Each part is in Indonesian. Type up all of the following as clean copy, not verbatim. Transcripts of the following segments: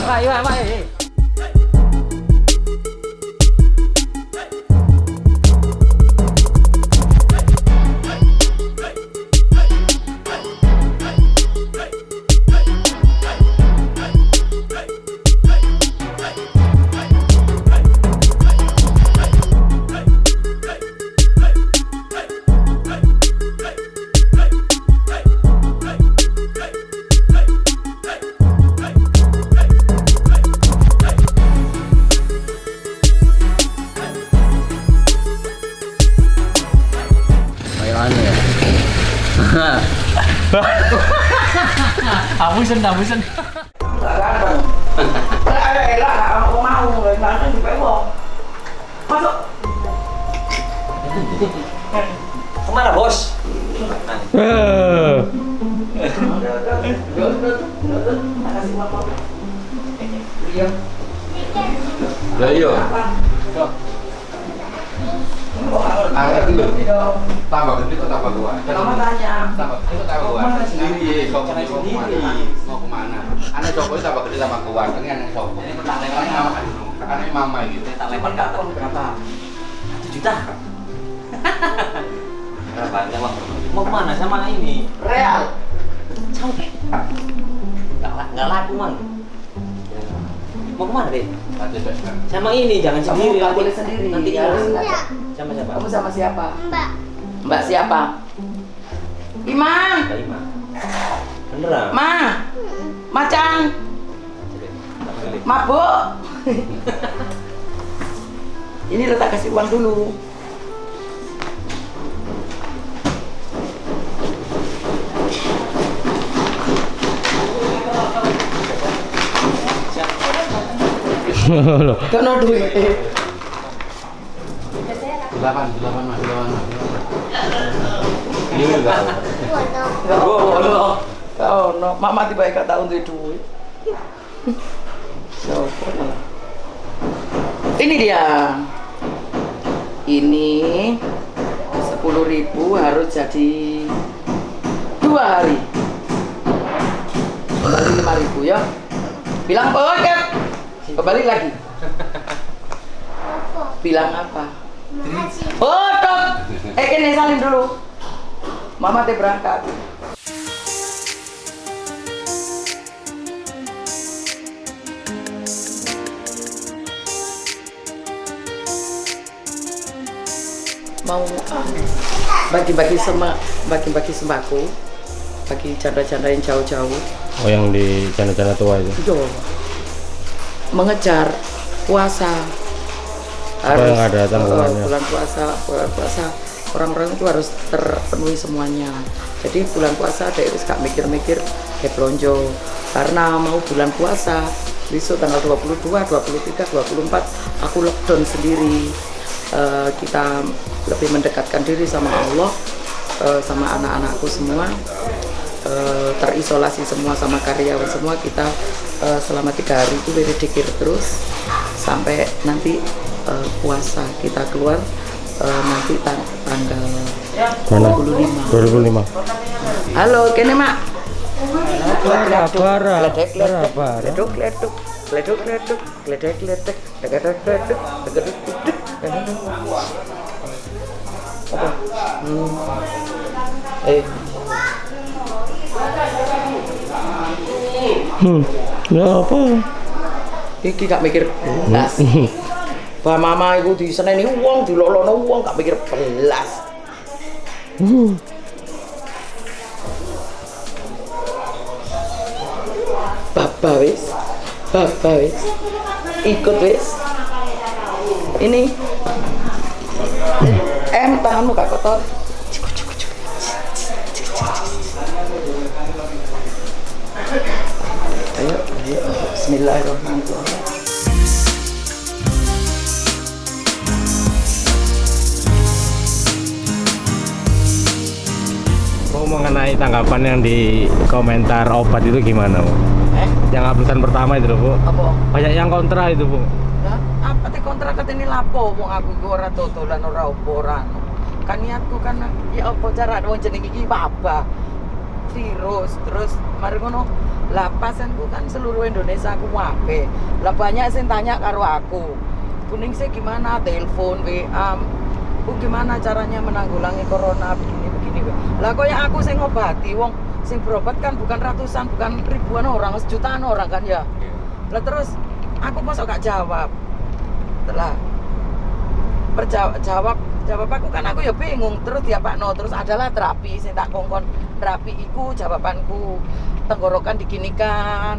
Pak. Hapusin. Enggak ada elah, aku mau nggak di bawah. Masuk. Kemana bos? Lah iya. Angkat dulu. Tambah gede atau tambah tua? Mama tanya. Tambah gede atau tambah tua? Sendiri, mau kemana? Mau kemana? Anak Jokowi tambah gede tambah tua, ini anak Jokowi. Anak mama gitu. Tak lempar nggak tahu berapa? 1 juta. Berapa? Mau kemana sama ini? Real. Sampai. Nggak laku man. Mau kemana deh? Sama ini jangan sendiri. Kamu boleh sendiri. Nanti harus. sama siapa? Kamu sama siapa? Mbak. Mbak siapa? Iman. Mbak Ima. Beneran? Macan. Mabuk. Ini lo tak kasih uang dulu. Kau no duit. 8 mas. Ini enggak. Kau no, mama tiba kata untuk duit. Ini dia. Ini 10.000 harus jadi 2 hari. Kembali 5.000 ya. Bilang oke. Kembali lagi. Bilang apa? Oh, dok. Kene salim dulu. Mama teh berangkat. Mau bagi-bagi sembako, bagi canda-canda yang jauh-jauh. Oh, yang di canda-canda tua itu. Yo, mengejar puasa. Apa yang ada tanggungannya? Bulan puasa orang-orang itu harus terpenuhi semuanya. Jadi bulan puasa ada itu gak mikir-mikir kayak belonjo. Karena mau bulan puasa besok tanggal 22, 23, 24 aku lockdown sendiri. Kita lebih mendekatkan diri sama Allah, sama anak-anakku semua, terisolasi semua sama karyawan semua. Kita selama 3 hari itu berzikir terus sampai nanti puasa. Kita keluar nanti tanggal 25. Halo, kene mak. Ya apa? Iki gak mikir belas. Bah mama iku diseneni wong, dilolono wong gak mikir belas. Baba wis. Ikut wis. Ini. Tanganmu gak kotor. Ayo. Bismillahirrahmanirrahim. Mengenai tanggapan yang di komentar obat itu gimana, Bu? Yang uploadan pertama itu loh, Bu. Apa? Banyak yang kontra itu, Bu. Hah? Apa teh kontra katene lapo wong aku iki ora totolan ora opo ora. Kan niatku kan ya apa cara wong jeneng iki babah. virus terus mari ngono lah pasienku kan seluruh Indonesia aku wae lah banyak sing tanya karo aku kuning sih gimana telepon WA bu gimana caranya menanggulangi corona begini lah koyo aku sing ngobati wong sing berobat kan bukan ratusan bukan ribuan orang jutaan orang kan ya lah terus aku masa gak jawab setelah jawab aku kan aku ya bingung terus ya Pak No terus adalah terapi sing tak kongkon terapi iku jawabanku tenggorokan diginikan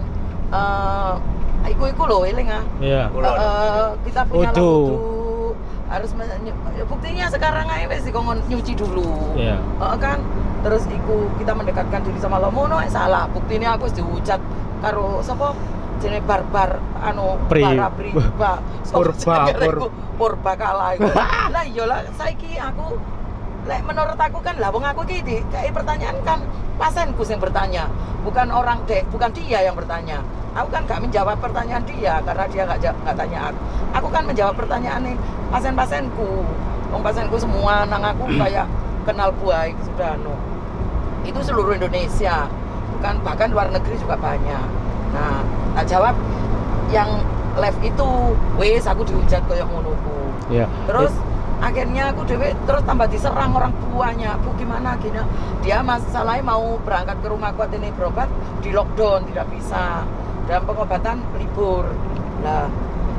iku lho eling ah Iya. kita punya Wudu. wudu harus buktinya sekarang ae wis dikongkon nyuci dulu Iya. kan terus iku kita mendekatkan diri sama Allah mono salah buktinya aku wis diucat karo sapa jenenge barbar purba kalah iku. Lah iya lah saiki aku lek menurut aku kan lah wong aku iki kayak pertanyaan kan pasienku yang bertanya, bukan orang bukan dia yang bertanya. Aku kan gak menjawab pertanyaan dia karena dia gak tanya aku. Aku kan menjawab pertanyaan nih pasien-pasienku. Wong pasienku semua nang aku kayak kenal buai sudah itu seluruh Indonesia. Bukan bahkan luar negeri juga banyak. Nah, tak jawab yang live itu wes aku dihujat koyo ngono ku. Iya. Terus akhirnya aku dewe terus tambah diserang orang tuanya. Bu gimana gini? Dia masalahnya mau berangkat ke rumah kuat ini berobat di lockdown tidak bisa. Dan pengobatan libur. Lah,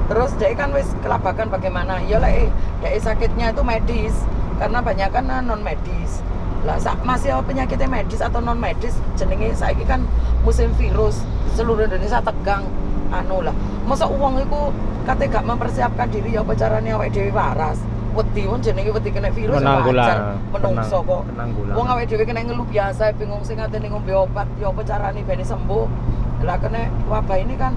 terus dia kan wes kelabakan bagaimana? Ya lah dia sakitnya itu medis karena banyak kan non medis. Lah masih penyakitnya medis atau non medis jenenge saiki kan musim virus seluruh Indonesia tegang lah masa uang itu kate gak mempersiapkan diri ya apa carane awake dhewe waras wedi wong jenenge wedi kena virus wajar menungso kok wong awake dhewe kena ngeluh biasa bingung sing ngatene ngombe obat ya apa carane ben sembuh lah kena wabah ini kan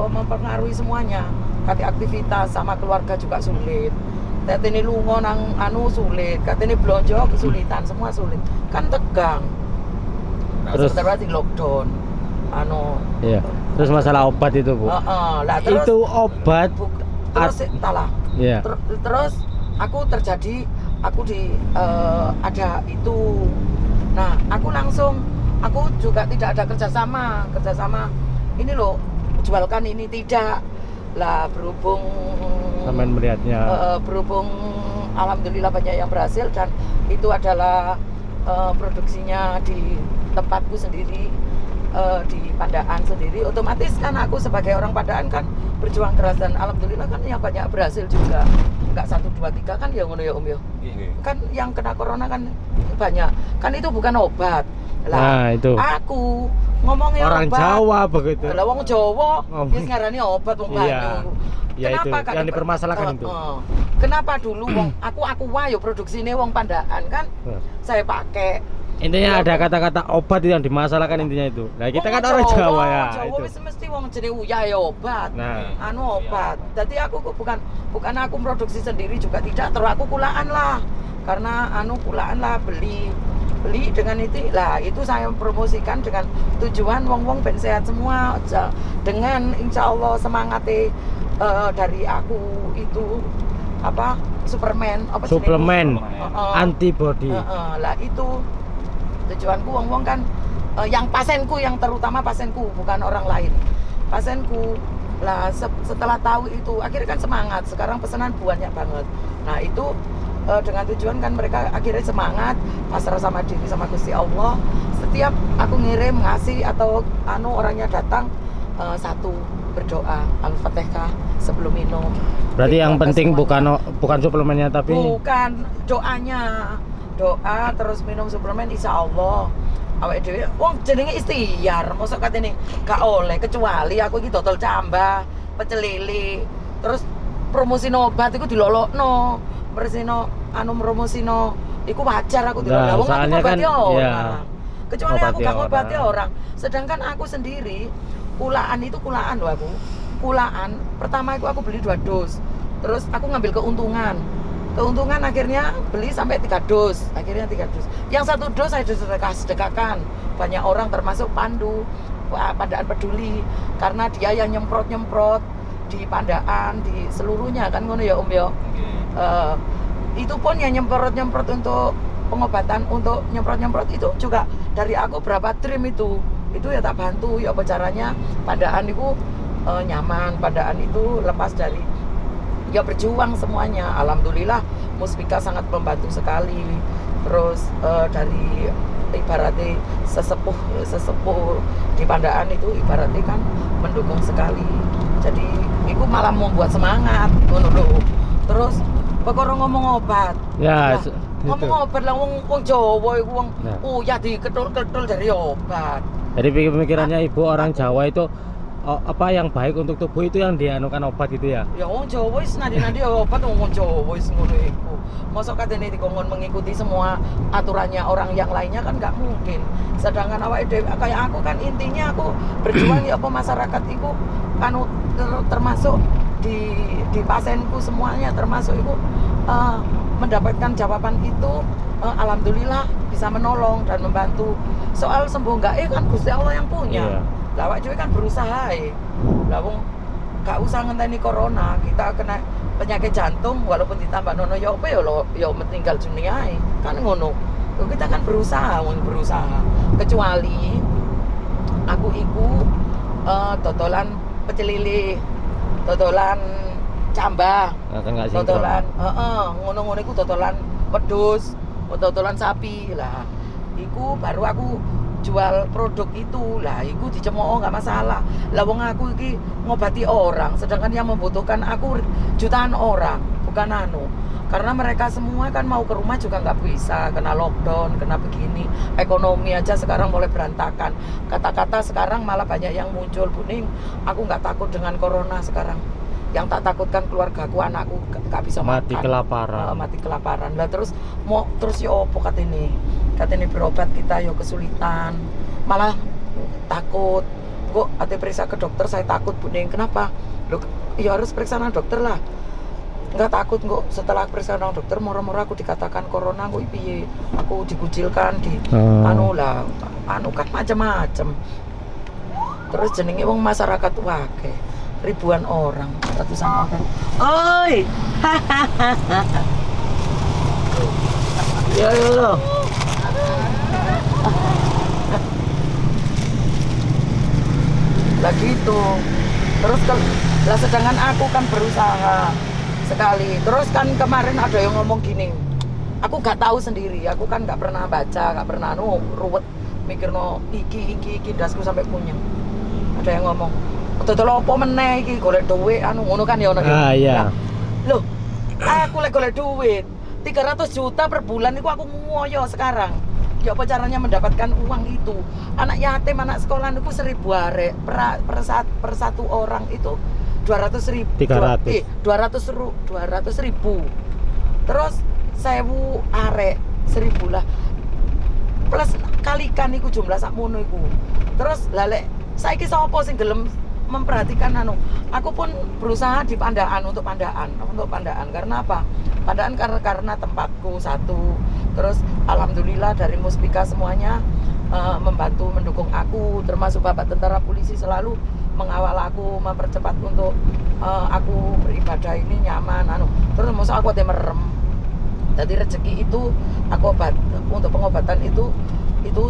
mempengaruhi semuanya kate aktivitas sama keluarga juga sulit katene lunga nang sulit katene blonjo kesulitan semua sulit kan tegang terus setelah di lockdown iya. Terus masalah obat itu Bu lah, terus, itu obat terus talah iya. Terus aku ada itu nah aku juga tidak ada kerjasama ini loh jualkan ini tidak lah berhubung sampean melihatnya berhubung alhamdulillah banyak yang berhasil dan itu adalah produksinya di tempatku sendiri di Pandaan sendiri otomatis kan aku sebagai orang Pandaan kan berjuang keras dan alhamdulillah kan yang banyak berhasil juga nggak 1, 2, 3 kan ya ngono ya Om ya kan yang kena corona kan banyak kan itu bukan obat lah nah, itu. aku ngomongnya orang obat, Jawa begitu lah wong Jawa wis ngarani obat wong Banyu ya kenapa itu yang dipermasalahkan itu kenapa dulu wong aku wae produksine wong Pandaan kan saya pakai intinya ada kata-kata obat yang dimasalahkan intinya itu. Nah kita kan orang Jawa ya. Jawa wis mesti wong jenenge uyah ya obat. Nah, obat. Jadi aku bukan aku produksi sendiri juga tidak, terus aku kulaan lah. Karena kulaan lah beli dengan itu lah itu saya promosikan dengan tujuan wong-wong ben sehat semua dengan insya Allah semangatnya dari aku itu apa suplemen antibody lah itu tujuanku wong-wong kan yang pasienku yang terutama pasienku bukan orang lain pasienku lah setelah tahu itu akhirnya kan semangat sekarang pesanan banyak banget nah itu dengan tujuan kan mereka akhirnya semangat pasrah sama diri sama Gusti Allah setiap aku ngirim ngasih atau orangnya datang satu berdoa Al-Fatihah sebelum minum berarti yang penting bukan suplemennya tapi bukan doa terus minum suplemen insya Allah awake dhewe wong jenenge ikhtiar mosok katene gak oleh kecuali aku iki dodol cambah pecel lele terus promosi obat iku dilolokno persino promosino iku wajar aku dilolok wong aku ngobati orang kecuali aku gak ngobati orang sedangkan aku sendiri kulaan loh aku kulaan pertama aku beli 2 dos terus aku ngambil keuntungan akhirnya beli sampai 3 dos akhirnya 3 dos yang 1 dos saya sedekahkan banyak orang termasuk Pandu Pandaan Peduli karena dia yang nyemprot di Pandaan di seluruhnya kan ngono ya Om ya itu pun yang nyemprot untuk pengobatan untuk nyemprot-nyemprot itu juga dari aku berapa trim itu ya tak bantu ya apa caranya pandaan itu nyaman, pandaan itu lepas dari ya berjuang semuanya. Alhamdulillah Muspika sangat membantu sekali. Terus dari ibaratnya sesepuh di Pandaan itu ibaratnya kan mendukung sekali. Jadi itu malah membuat semangat ngono lho. Terus perkara ngomong obat. Ya, Lah, ngomong obat lah wong Jawa iku wong Nah. ya diketul-ketul dari obat. Jadi pemikirannya ibu orang Jawa itu apa yang baik untuk tubuh itu yang dianukan obat itu ya. Ya wong Jawa wis nadi-nadi obat wong Jawa wis ngono iku. Mosok katene dikongkon mengikuti semua aturannya orang yang lainnya kan nggak mungkin. Sedangkan awake dhewe kayak aku kan intinya aku berjuang ya apa masyarakat iku kan termasuk di pasienku semuanya termasuk itu mendapatkan jawaban itu alhamdulillah bisa menolong dan membantu. Soal sembuh enggak kan Gusti Allah yang punya. Iya. Lah awake dhewe kan berusaha lah wong gak usah ngenteni corona, kita kena penyakit jantung walaupun ditambah nono ya apa ya lo ya meninggal dunia kan ngono. Kita kan berusaha. Kecuali aku iku dodolan pecel lele, dodolan cambah, Enggak sinkron. dodolan ngono-ngono iku dodolan wedhus, dodolan sapi lah. Iku baru aku jual produk itu lah, iku dicemooh nggak masalah. Lah wong aku iki ngobati orang, sedangkan yang membutuhkan aku jutaan orang, bukan anu. Karena mereka semua kan mau ke rumah juga nggak bisa, kena lockdown, kena begini. Ekonomi aja sekarang mulai berantakan. Kata-kata sekarang malah banyak yang muncul, Buning. Aku nggak takut dengan corona sekarang. Yang tak takutkan keluargaku, anakku gak bisa Mati makan. kelaparan. Mati kelaparan. Lah terus yo opo katene berobat kita yo kesulitan. Malah takut. Kok ate periksa ke dokter saya takut, Buning. Kenapa? Loh, ya harus periksa nang dokter lah. Enggak takut kok setelah periksa nang dokter moro-moro aku dikatakan corona kok piye. Aku dikucilkan di anu kan macam-macam. Terus jenenge wong masyarakat akeh. Ribuan orang, ratusan orang. Oi. Yo. Lagi itu. Terus lah sedangkan aku kan berusaha sekali. Terus kan kemarin ada yang ngomong gini. Aku gak tahu sendiri. Aku kan gak pernah baca, gak pernah ruwet mikirno iki dasku sampai punyang. Ada yang ngomong betul apa meneh iki golek duit ngono kan ya ono. Iya. Loh, aku lek golek duit 300 juta per bulan itu aku ngoyo sekarang. Ya apa caranya mendapatkan uang itu? Anak yatim, anak sekolah itu 1.000 arek per satu orang itu 200.000. 200.000. Terus 1.000 arek 1.000 lah. Plus kalikan iku jumlah sakmono iku. Terus lek saiki sapa sing gelem memperhatikan aku pun berusaha di Pandaan untuk Pandaan karena apa? Pandaan karena tempatku satu, terus alhamdulillah dari Muspika semuanya membantu mendukung aku, termasuk Bapak Tentara Polisi selalu mengawal aku, mempercepat untuk aku beribadah ini nyaman terus maksud aku merem. Jadi rezeki itu aku untuk pengobatan itu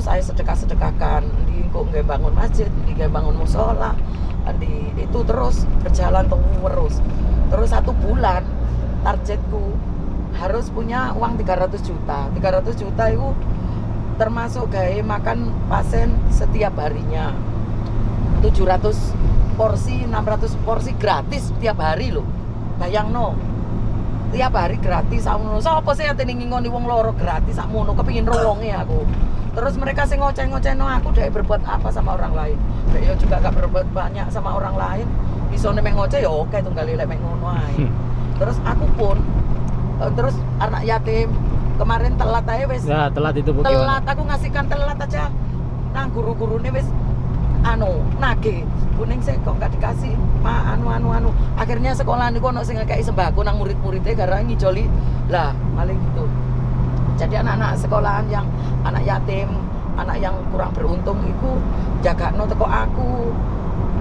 saya sedekahkan di nggak bangun masjid, di nggak bangun musola, di itu terus berjalan terus 1 bulan targetku harus punya uang 300 juta itu termasuk gaya makan pasien setiap harinya 700 porsi 600 porsi gratis setiap hari loh, bayangno tiap hari gratis sakmono. Sapa sih ate ngingoni wong loro gratis sakmono kepengin rowonge aku. Terus mereka sing ngoceh-ngocehno aku dhek berbuat apa sama orang lain. Dhek yo juga gak berbuat banyak sama orang lain. Isone mek ngoceh ya oke tunggal lek mek ngono ae. Terus aku pun terus anak yatim kemarin telat aja wis. Ya, telat itu Bu. Telat aku ngasihkan telat aja. Nang guru-gurune wis nagih. Kuning sih kok gak dikasih anu. Akhirnya sekolah niku ono sing ngekeki sembako nang murid-muridnya gara ngijoli. Lah, malah gitu. Jadi anak-anak sekolahan yang anak yatim, anak yang kurang beruntung itu jagakno teko aku.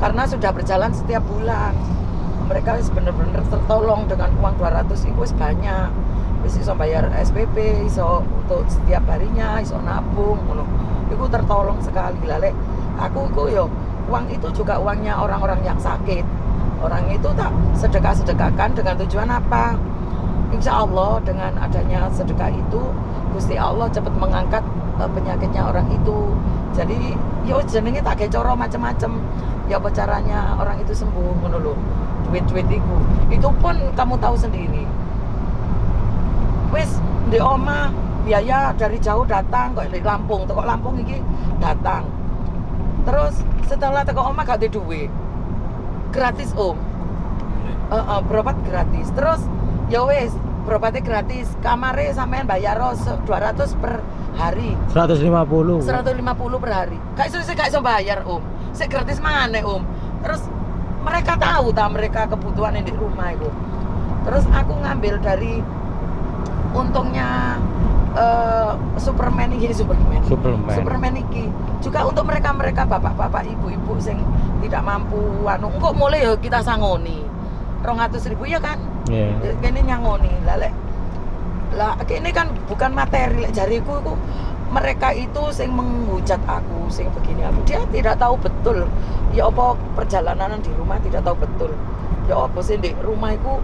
Karena sudah berjalan setiap bulan. Mereka benar-benar tertolong dengan uang 200 itu banyak. wis iso bayar SPP, iso untuk setiap harinya, iso nabung ngono. Iku tertolong sekali lah lek. Aku iku yo uang itu juga uangnya orang-orang yang sakit. Orang itu tak sedekah-sedekahkan dengan tujuan apa? Insya Allah dengan adanya sedekah itu Gusti Allah cepat mengangkat penyakitnya orang itu. Jadi yo jenenge tak kayak coro macem-macem. Ya apa caranya orang itu sembuh ngono lho. Duit-duit itu pun kamu tahu sendiri. Wis di oma biaya dari jauh datang kok di Lampung, teko Lampung iki datang. Terus setelah teko oma gak ada duit. Gratis om. Berobat gratis. Terus ya wis berobatnya gratis. Kamarnya sampean bayar 200 per hari. 150. 150 per hari. Gak iso bayar om. Sik gratis mana om. Terus mereka tahu mereka kebutuhan di rumah itu. Terus aku ngambil dari untungnya Superman iki juga untuk mereka bapak-bapak ibu-ibu sing tidak mampu kok mulai ya kita sangoni 200.000 ya kan. Kene nyangoni lah kene kan bukan materi lek jariku iku mereka itu sing menghujat aku sing begini aku dia tidak tahu betul ya apa perjalanan di rumah tidak tahu betul ya apa sih di rumah iku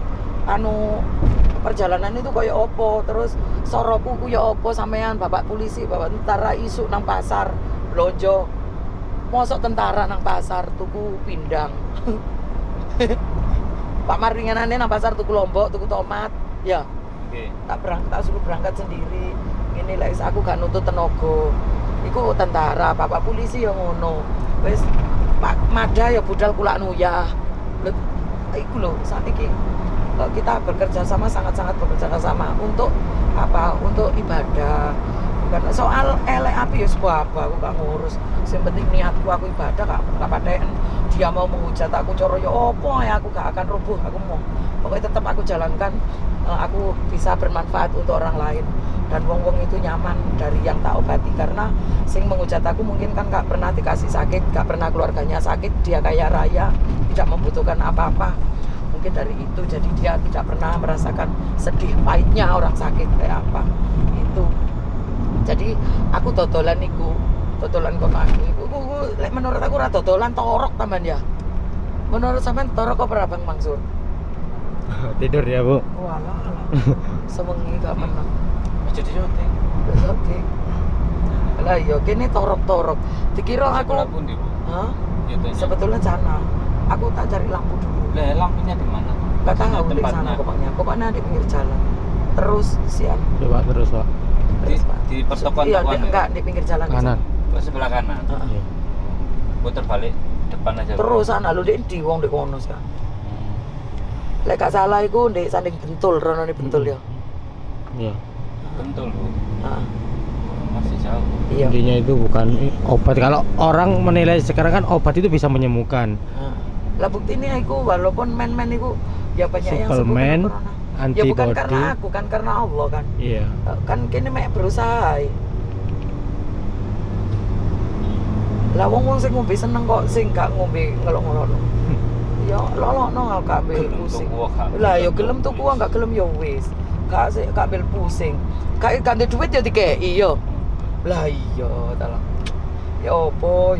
perjalanan itu kayak opo, terus soroku ku ya opo sampean bapak polisi, bapak tentara isuk nang pasar belanja. Mosok tentara nang pasar tuku pindang. Pak Maringanane nang pasar tuku lombok, tuku tomat. Ya. Oke. Tak suruh berangkat sendiri. Ini lek aku gak nuntut tenaga. Iku tentara, bapak polisi ya ngono. Wis Pak Mada ya budal kula nuyah. Lho iku lho sakniki kita bekerja sama sangat-sangat bekerja sama untuk apa? Untuk ibadah. Bukan soal elek api ya sebuah apa aku gak ngurus. Yang penting niatku aku ibadah gak paten. Dia mau menghujat aku coro ya opo ya aku gak akan rubuh. Aku mau pokoknya tetap aku jalankan. Aku bisa bermanfaat untuk orang lain dan wong-wong itu nyaman dari yang tak obati karena sing menghujat aku mungkin kan gak pernah dikasih sakit, gak pernah keluarganya sakit, dia kaya raya, tidak membutuhkan apa-apa. Mungkin dari itu jadi dia tidak pernah merasakan sedih pahitnya orang sakit kayak apa itu. Jadi aku dodolan komani menurut aku ora dodolan torok taman ya. Menurut sampean torok apa Bang Mansur? Tidur ya bu. Walah sewengi gak menang Jadi syuting. syuting lah iya kene torok dikira aku pun di bu. hah? Syutingnya. Sebetulnya sana aku tak cari lampu dulu. Lah lampunya di mana? Gak tahu di Tempatnya. sana pokoknya di pinggir jalan. Terus siap. Coba terus pak. Di pertokoan Iya, tokoan. enggak di pinggir jalan. Kanan. Ke sebelah kanan. Heeh. Putar balik depan aja. Terus sana lu di wong di kono kan. Lek gak salah iku ndek sanding Bentul, rono ni Bentul ya. Iya. Bentul bu. Heeh. Masih jauh. Iya. Intinya itu bukan obat. Kalau orang menilai sekarang kan obat itu bisa menyembuhkan. Heeh. Lah buktine iku walaupun men-men iku ya banyak yang sembuh Suplemen, kena corona. Ya antibody. bukan karena aku kan karena Allah kan. Iya. Kan kene mek berusaha. Lah wong sing ngombe seneng kok sing gak ngombe ngelok-ngelok. Ya lolokno gak ambil Gelem pusing. tuku, gak Lah ya gelem gelem tuku, tuku gak gelem ya wis. Gak ambil pusing. Gak ndek duit ya dikeki yo. Lah iya ta. Ya opo.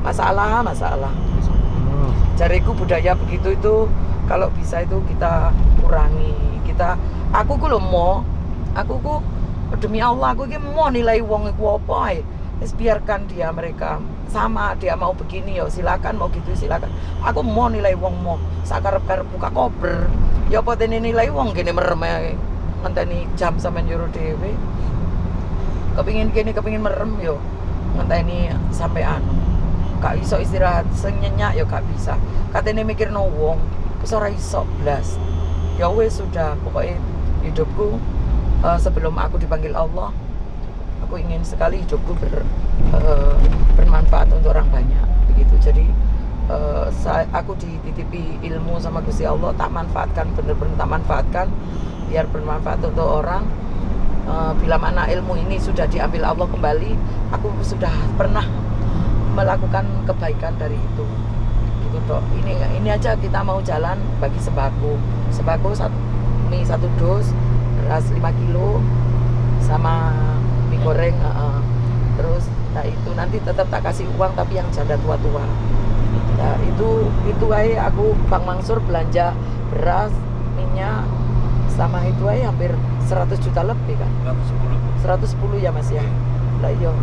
Masalah. Oh. Jariku budaya begitu itu kalau bisa itu kita kurangi. Aku ku demi Allah aku iki mau nilai wong iku apa ae. Wis biarkan mereka sama dia mau begini ya silakan, mau gitu silakan. Aku mau nilai wong mau sakarep-karep buka kober. Ya apa tene nilai wong kene merem ae. Ngenteni jam sampean nyuruh dhewe. Kepingin merem yo. Ngenteni sampai gak iso istirahat senyenyak ya gak bisa. Katene mikirno wong wis ora iso blas. Ya wis sudah pokoknya hidupku sebelum aku dipanggil Allah aku ingin sekali hidupku bermanfaat untuk orang banyak begitu. Jadi aku dititipi ilmu sama Gusti Allah tak manfaatkan bener-bener tak manfaatkan biar bermanfaat untuk orang. Bila mana ilmu ini sudah diambil Allah kembali aku sudah pernah melakukan kebaikan dari itu gitu toh. Ini aja kita mau jalan bagi sembako mie 1 dus, beras 5 kilo, sama mie goreng. Terus nah itu nanti tetap tak kasih uang tapi yang janda tua-tua. Nah itu aja aku Bang Mansur belanja beras, minyak, sama itu aja hampir 100 juta lebih kan. 110 ya Mas ya. Lah iya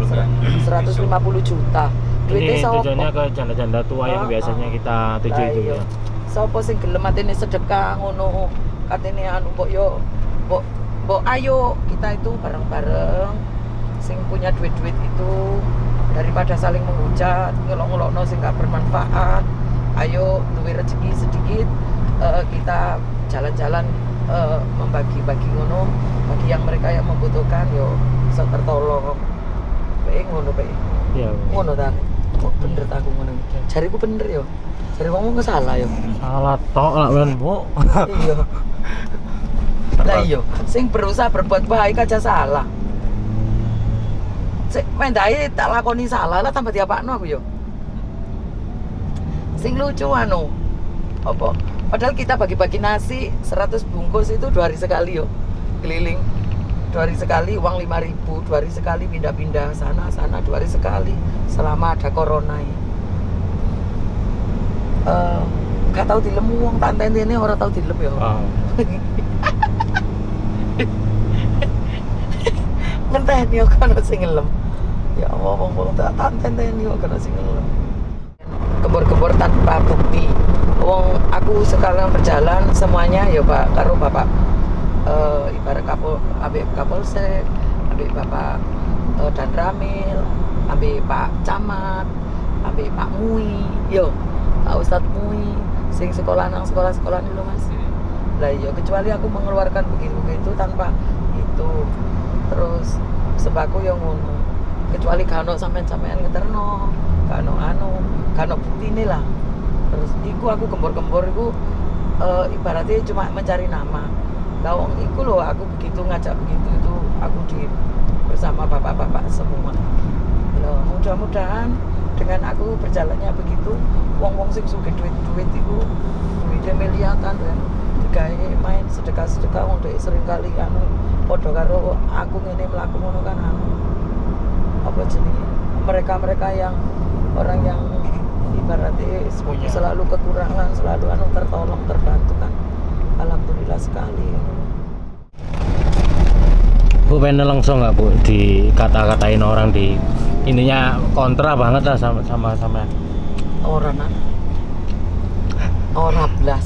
150 juta. Ini Duitnya tujuannya ke janda-janda tua yang biasanya kita tuju itu ya. Sopo sing gelem atene sedekah ngono. Katene anu mbok yo mbok ayo kita itu bareng-bareng sing punya duit-duit itu daripada saling menghujat, ngelok-ngelokno sing gak bermanfaat. Ayo duwe rezeki sedikit kita jalan-jalan membagi-bagi ngono bagi yang mereka yang membutuhkan yo bisa tertolong. Bae ngono bae. Iya. Ngono ta. Oh, bener ta aku ngono. Jariku bener yo. Jari wong kok salah yo. Salah tok lah men, Bu. Iya. Lah iya, sing berusaha berbuat baik aja salah. Sik mendae tak lakoni salah lah tambah diapakno aku yo. Sing lucu anu. Apa? Padahal kita bagi-bagi nasi 100 bungkus itu 2 hari sekali yo. Keliling 2 hari sekali uang 5.000, 2 hari sekali pindah-pindah sana 2 hari sekali selama ada corona ini. Gak tau dilem wong tak enteni ora tau dilem ya. Ngenteni kok ono sing ngelem. Ya Allah wong tak enteni kok ono sing ngelem. Kebor-kebor tanpa bukti. Wong aku sekarang berjalan semuanya ya Pak karo Bapak ibarat ambek Kapolsek, ambek Bapak Dan Ramil, ambek Pak Camat, ambek Pak Mui, yo Pak Ustadz Mui, sing sekolah nang sekolah-sekolah dulu Mas. Lah iya kecuali aku mengeluarkan begitu tanpa itu. Terus sembako yang ngono. Kecuali kano sampean ngeterno, kano buktine lah. Terus iku aku gembor-gembor iku ibaratnya cuma mencari nama. Lah wong iku lho aku begitu ngajak begitu itu aku bersama bapak-bapak semua. Loh, mudah-mudahan dengan aku berjalannya begitu wong-wong sing sugih duit iku duwite miliatan kan digawe main sedekah-sedekah wong dhek sering kali anu padha karo aku ngene mlaku ngono kan anu apa jenenge mereka yang orang yang ibaratnya selalu kekurangan selalu anu tertolong terbantu kan alhamdulillah sekali. Bu pengen langsung nggak Bu dikata-katain orang di intinya kontra banget lah sama orang belas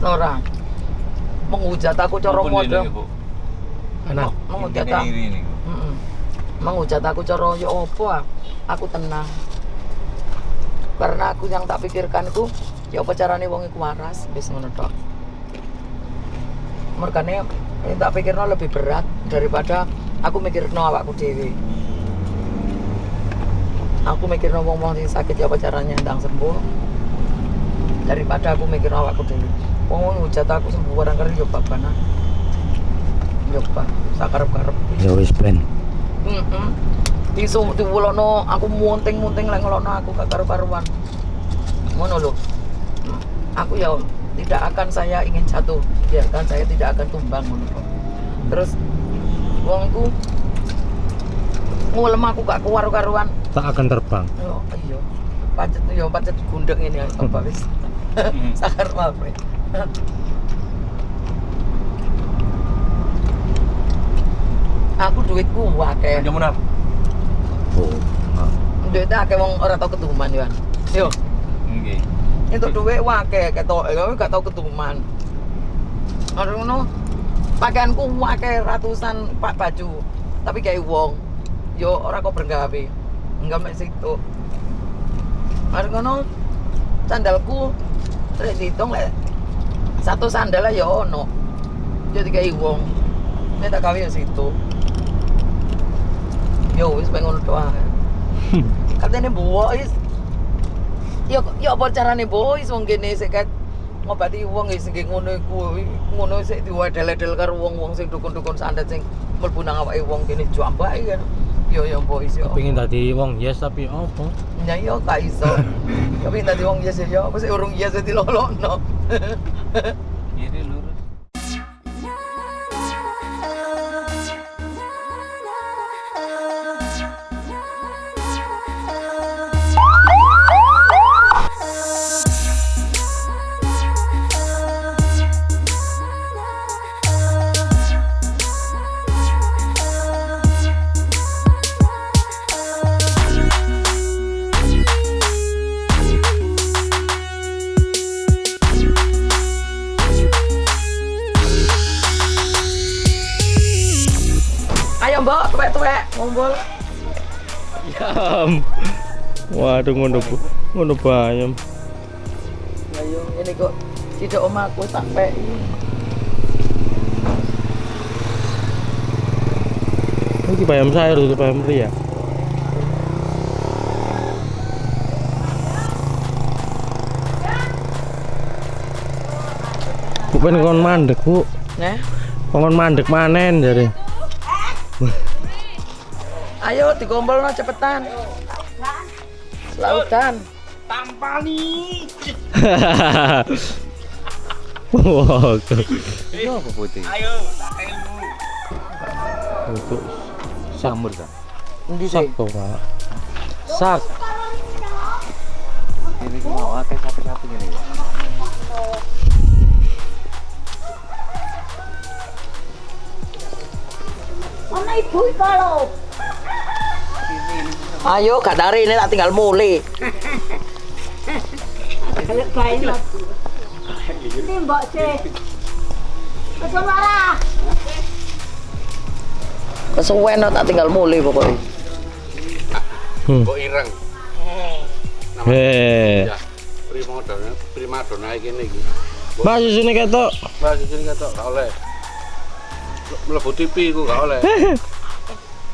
orang menghujat aku cara model anak menghujat aku cara ya opo aku tenang karena aku yang tak pikirkan itu ya apa carane wong iku waras wis ngono tok. Mergane tak pikirno lebih berat daripada aku mikirno awakku dhewe. Aku mikirno wong-wong sing sakit ya apa caranya ndang sembuh daripada aku mikirno awakku dhewe. Wong hujat aku sembuh barang karo yo babana. Yo Pak, sakarep-karep. Ya wis ben. Iso diwulono aku munting-munting lek ngelono aku gak karu-karuan. Ngono lho. Aku ya tidak akan saya ingin jatuh, biarkan saya tidak akan tumbang ngono. Terus wongku ngulem aku gak karu-karuan. Tak akan terbang. Yo iya. Pancet gundeng ini apa wis. Sakar wae. Aku duitku akeh. Jamunan. Duitnya akeh wong ora tau ketuman yo. Yo. Nggih. Entuk duit akeh ketok gak tau ketuman. Ora ngono. Pakaianku akeh ratusan pak baju. Tapi kayak wong yo ora kok bergawe. Enggak mek situ. Ora ngono. Sandalku rek diitung lek satu sandal ya ono. Jadi kayak wong. Nek tak gawe situ. Yo wis pengen doa. Katene bois. Yo apa carane bois wong kene sik ket ngobati wong sing ngono iku ngono sik diwadel-edel karo wong-wong sing dukun-dukun sandet sing mlebu nang awake wong kene jambake kan. Yo bois yo. Kepengin dadi wong yes tapi opo? Ya yo gak iso. Kepengin dadi wong yes yo apa sik urung yes dilolokno. Kiri lurus. Ayo mbak, tuwek-tuwek, ngumpul. Yam. Waduh ngono bayam. Ayo, ini kok tidak omaku sampai. Ini bayam sayur itu bayam pria. Bukan kon mandek, Bu. Nah, Kon mandek manen jadi. ayo dikumpul no cepetan. Lautan. Wah, Ini apa putih? itu Samur kan? Endi sak sih? kok, Pak. Sak. Ini mau akeh sapi-sapi gini ya. Mana ibu kalau Ayo, gak dari ini tak tinggal mulai. balik bayi lah. Ini mbak sih. Betul marah. Kesuwen no, tak tinggal mulai pokoknya. Kok ireng. Heh. Ya, prima donna iki. Mbak susune ketok. Mbak sini ketok gak oleh. Mlebu TV ku gak oleh.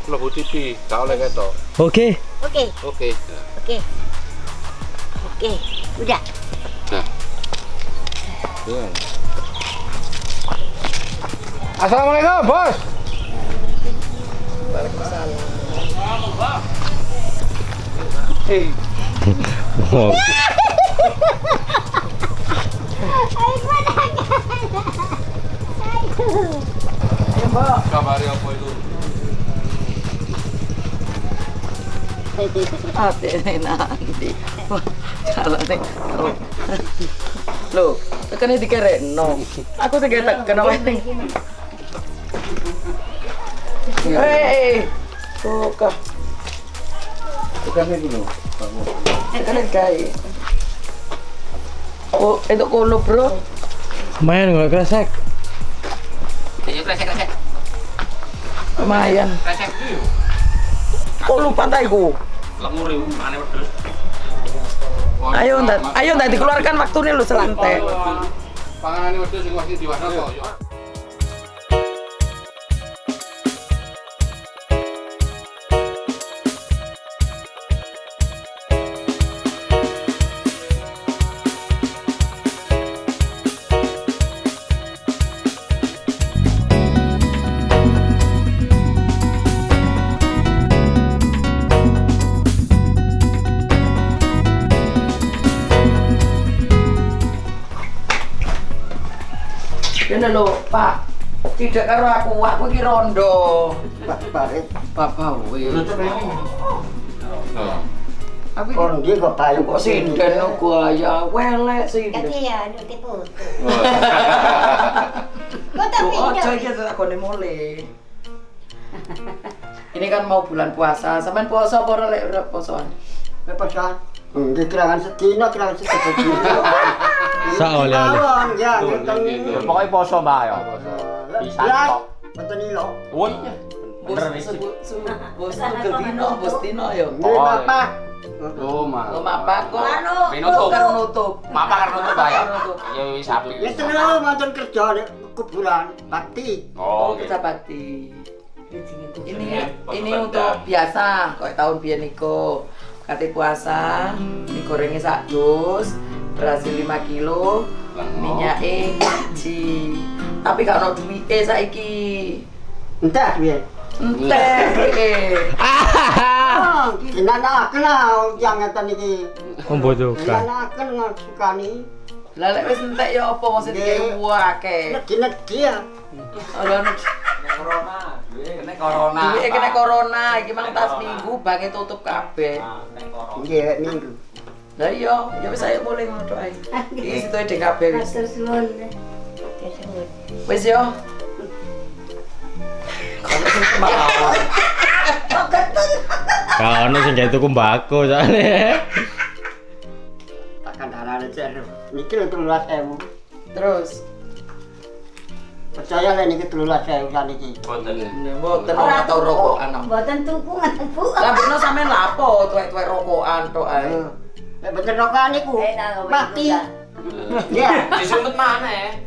Mlebu TV gak oleh ketok. Oke. Oke, Oke. oke. Oke, udah. Nah, Iya. Assalamualaikum, Bos. Wow. kabari apa itu? Ate nanti. Jalane. Loh, tekane dikerekno. Aku sing teken wae. Hei. Suka. Tekane dulu. Tekane kae. Oh, itu kono, Bro. Main nggak kresek. Ayo kresek. Lumayan. Kok lupa taiku? Lemuri aneh terus. Ayo ndak dikeluarkan waktunya lu selantai. Panganane wedhus sing masih diwasno kok yo. Ini lho, Pak. Tidak karo aku iki rondo. Bapak wis. Aku iki Orang dia kok payu kok sinden uga ya welek sinden. Tapi ya, nuti foto. Kok Tuh tapi aja tidak. iki takone mulai. Ini kan mau bulan puasa. Sampeyan puasa apa ora lek ora posoan? pepesan. Dia kirangan sedina, kirangan sedina. Sak oleh-oleh. Tahun ya, ngeten. Pokoknya poso Mbak ya. Bisa Belas, kok. betul nilo. Oh iya. Bos bos dino, bos dino yo. Ini bapak. Oh, mah. Lo mapak kok. Minutup. Karo nutup. Mapa kan nutup Mbak ya. Nutup. Ya wis sapi. Ngeten lho mantan kerja di kuburan bakti. Oh, oke. kita bakti. Ini untuk biasa, kayak tahun biyen niku. Kate puasa, digorengnya sak dus, beras 5 kilo, minyake ngaji. Tapi gak ono duwite saiki. Entah piye. Entek. Ah, dinanaken yang ngeten iki. Membutuhkan. Dinanaken sukani. Lah lek wis entek ya apa wong sing dikei akeh. Negi-negi ya. Ora Kena corona. duwe kena corona iki mang tas minggu bange tutup kabeh. Nggih, minggu. Lah iya, ya wis ayo mulai ngono tok ae. Iki situ dhek kabeh wis. Matur suwun. Suwun. Wis yo. Kalau sing mawon. Kalau sing gawe tuku mbako soalnya. Tak kandarane cer. Niki lho 13.000. Terus Percaya lah niki 13.000 saniki. Boten. mboten ora tau rokokan. Mboten tuku ngoten Bu. Lah bener sampean lapo tuwek-tuwek rokokan tok ae. Nek bener rokokan niku. Mati. Ya. Disumpet maneh.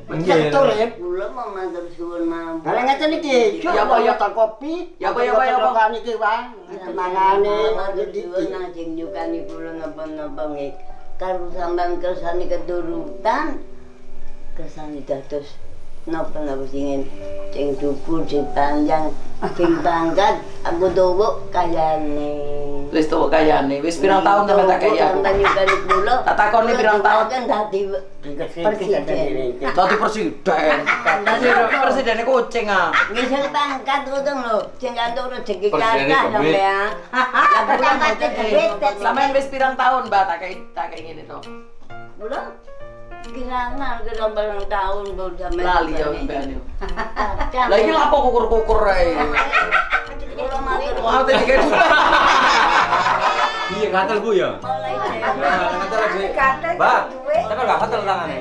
Betul ya. Kula mau matur suwun mawon. Kalau ngeten iki, Ya apa, ya? tak kopi. Ya apa, ya apa, ya apa? Rokokan iki, Bang. Mangane Matur iki. suwun ajeng nyukani kula napa-napa nggih. Karo sampean kersane keturutan kersane dados napa-napa sing dhuwur sing panjang sing pangkat aku dawa kayane. Wis tuwek kayane. Wis pirang tahun sampe tak kaya aku. Sampeyan nyukani kula. Tak takoni pirang tahun. Kan dadi presiden. Dadi presiden. Dadi presiden kucing ah. Nggih sing pangkat ngoten lho, sing kantuk rezeki Presiden kathah duit. sampean. Lah bukan mboten duit. Sampeyan wis pirang tahun, Mbak, tak kei ngene to. Kula kira-kira kira barang tahun baru sampean. Lali ya sampeyan yo. Lah iki lapo kukur-kukur ae. Kula matur. Wah, tadi kayak Iya, gatel Bu ya. Gatel lagi. Mbak, tapi enggak gatel tangannya.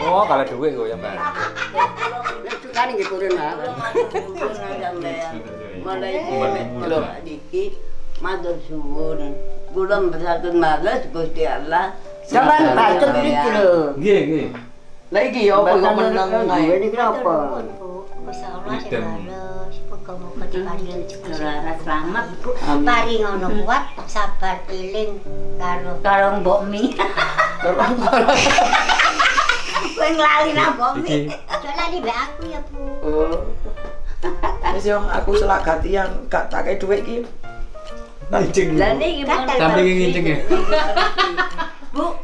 Oh, kalau duit kok ya, Mbak. Kan nggih kurun ah. Mulai dikit matur suwun. Kula bersatu males Gusti Allah. Sampeyan bacot iki lho. Nggih, nggih. lah iki yo apa kok meneng ae. Ini kenapa? Selamat Bu. Paring ngono kuat, sabar eling karo Mbok Mi. Kowe nglali nang Mbok Mi. Aja lali mbek aku ya, Bu. Oh. Wis yo aku selak gantian gak tak kei dhuwit iki. Ngicing. Lah niki Sampai ngicing ya. Bu,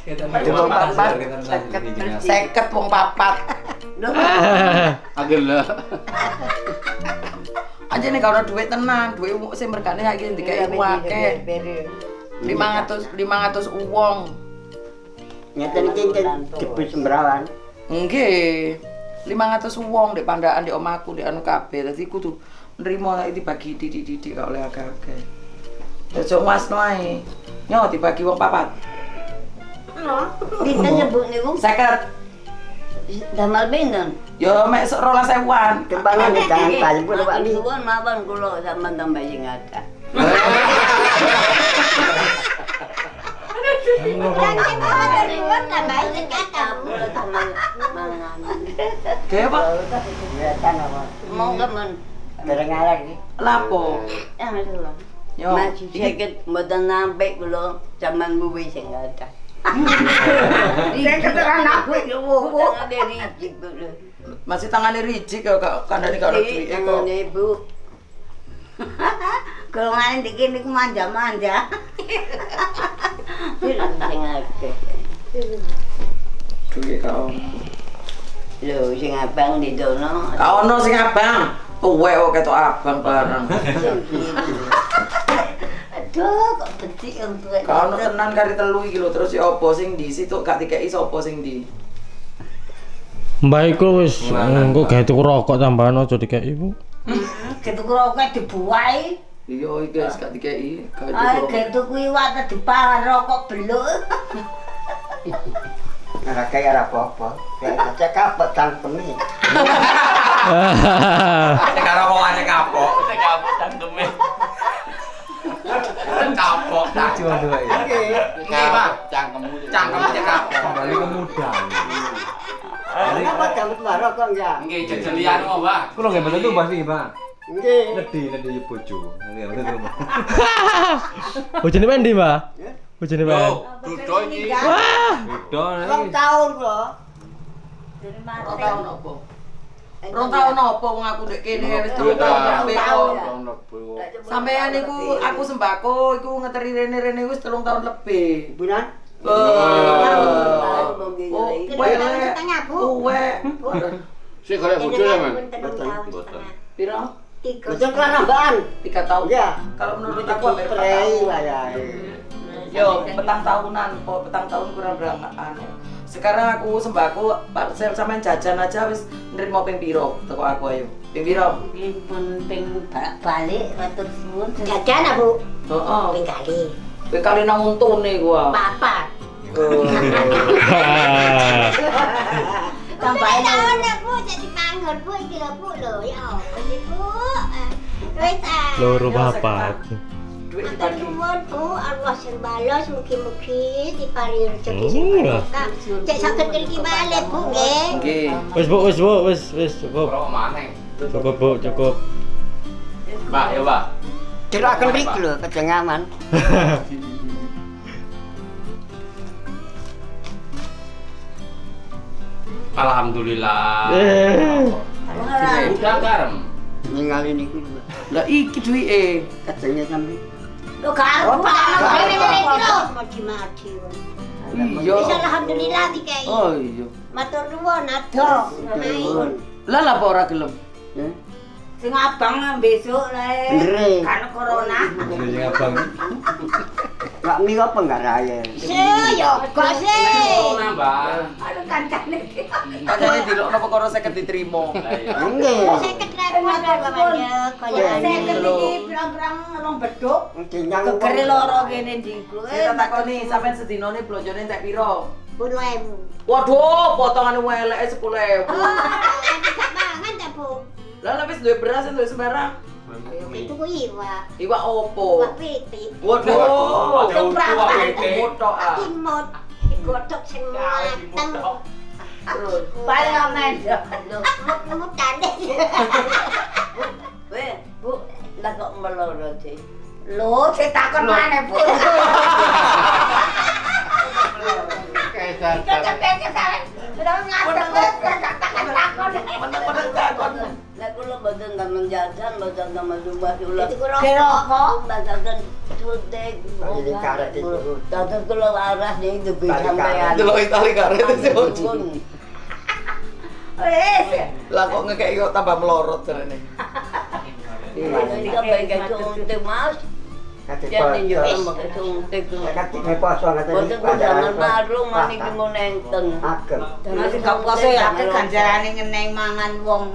Wong papat. 50 wong papat. lho. Agel lah. Aja nek ora dhuwit tenan, dhuwit sing mergane saiki dikei akeh. 500 uang. Ngeten iki debus sembrawan. Nggih. 500 uang di pandaan di omaku di anu kabeh. Dadi kudu nrimo nek dibagi titik-titik gak oleh akeh-akeh. Ojo wasno ae. Nyo dibagi wong papat. Dinten nyebut niku 50. damel pinten? Yo mek 12.000-an. Kembangan jangan balik pun Pak Mi. Suwun mawon kula sampean tambah sing ada. Ge apa? Kelihatan apa? Monggo men. Dereng alat iki. Lapo? Ya lho. Yo. Masih sakit mboten nampik kula sampean buwi sing ada. Sing keteran aku yo wo. Ada rijik kula. Masih tangane rijik kok kandhane karo duwike kok. Tangane Bu. Golongan iki niku manja-manja. Sing akeh. Duwike kok. Lho sing abang didono. Ka ono sing abang. Tuwek kok ketok abang bareng. Aduh kok becik untuk. Ka ono tenan kari telu iki lho terus ya apa sing ndi situ gak dikeki sapa sing ndi. Mbak iku wis engko gawe tuku rokok tambahan aja dikeki, Bu. Ketuku rokok dibuai. Iya iki wis gak dikeki. Ayo ketuku iwak dipangan rokok beluk. Ora kaya ora apa-apa. Kayak cekap cangkeme. Nek karo wongane kapok, nek kapok cangkeme. Kapok tak. Cuma dua ya. Nggih, Pak. Cangkemnya kapok. Kembali ke muda. Apa jambut marok kok enggak? Nggih, jejelian kok, Pak. Kulo nggih betul tuh Mbak sih, Pak. Nggih. Nedi bojo. Nggih betul. Bojone Pendi, Mbak? Bojone Pendi. Yo, dudo iki. Wah, Beda Rong tahun kok. Rong tahun apa? Rong tahun apa wong aku ndek kene wis 3 tahun lebih kok. Sampeyan niku aku sembako iku ngeteri rene-rene wis 3 tahun lebih. Bulan? Uwe. Sik golek bojo ya, Man. Piro? Betul kelambaan. 3 tahun. Iya. Kalau menurut aku hampir 4 Prei tahun. wayahe. Yo, petang tahunan, petang tahun kurang anu. Sekarang aku sembako parcel sampean jajan aja wis nrimo ping piro teko aku ayo. Ping piro? Ping balik matur suwun. Jajan Bu. Heeh. Ping kali. Ping kali nang untune gua. Papat. Sampai tahun Bu jadi manggon Bu iki lho Bu lho ya apa sih Bu? Wis Loro papat. Duit Matur dibagi. nuwun Bu, Allah sing balos mugi-mugi diparingi rezeki sing Iya. barokah. Cek saged ngriki balik Bu nggih. Nggih. Wis cukup. Ora maneh. Cukup, Bu, cukup. Mbak, ya, Mbak. Kirakan mriki lho kejengaman. Alhamdulillah. Udah garam. Ningali niku lho. Lah iki duwike. Kejenge sampe. Lho karo Pak iki lho mati-mati. Iya. Wis alhamdulillah dikai. Oh iya. Matur nuwun ado. Lah lah apa ora gelem? Ya. sing abang besok le. Bener. Karena corona. Sing abang. Gak mi apa enggak raya. Yo kok sih. Nambah. Aduh kancane. Katanya dilokno perkara 50 diterima. Nggih. Saya ketemu mamanya kaya Saya ini. iki pirang-pirang rong beduk. Kenyang. Gegere loro kene ndingklu. Saya tak takoni sampean sedinane blonjone entek piro? 10.000. Waduh, potongane weleke 10.000. Nanti gak mangan ta Bu? Lah wis duwe beras duwe sembarang. Itu ku iwa. Iwak opo? Iwak pitik. Waduh, Keberatan. motok ah. Timot. Digodok sing mateng. Terus Bayangan. Mut tane. Weh, Bu, lah kok meloro sih. Lho, saya takon maneh, Bu. Kayak Kecek-kecek sampe. Sudah ngadep takon. meneng-meneng takon. Lah kula boten tamen jajan, boten tamen rumah kula. Itu ku rokok. Rokok, boten sutek. Jadi karet itu. Dados kula waras ning duwe Tali sampean. Delok tali karet sih. Wes. Lah kok ngekeki kok tambah melorot jarene. Ini kan baik untuk Mas. Kate Jadi yo poso. ambek untuk. Kate poso kate. Boten kudanan baru maniki nenten. Agem. Masih gak puasa ya akeh ganjarane ngeneng mangan wong.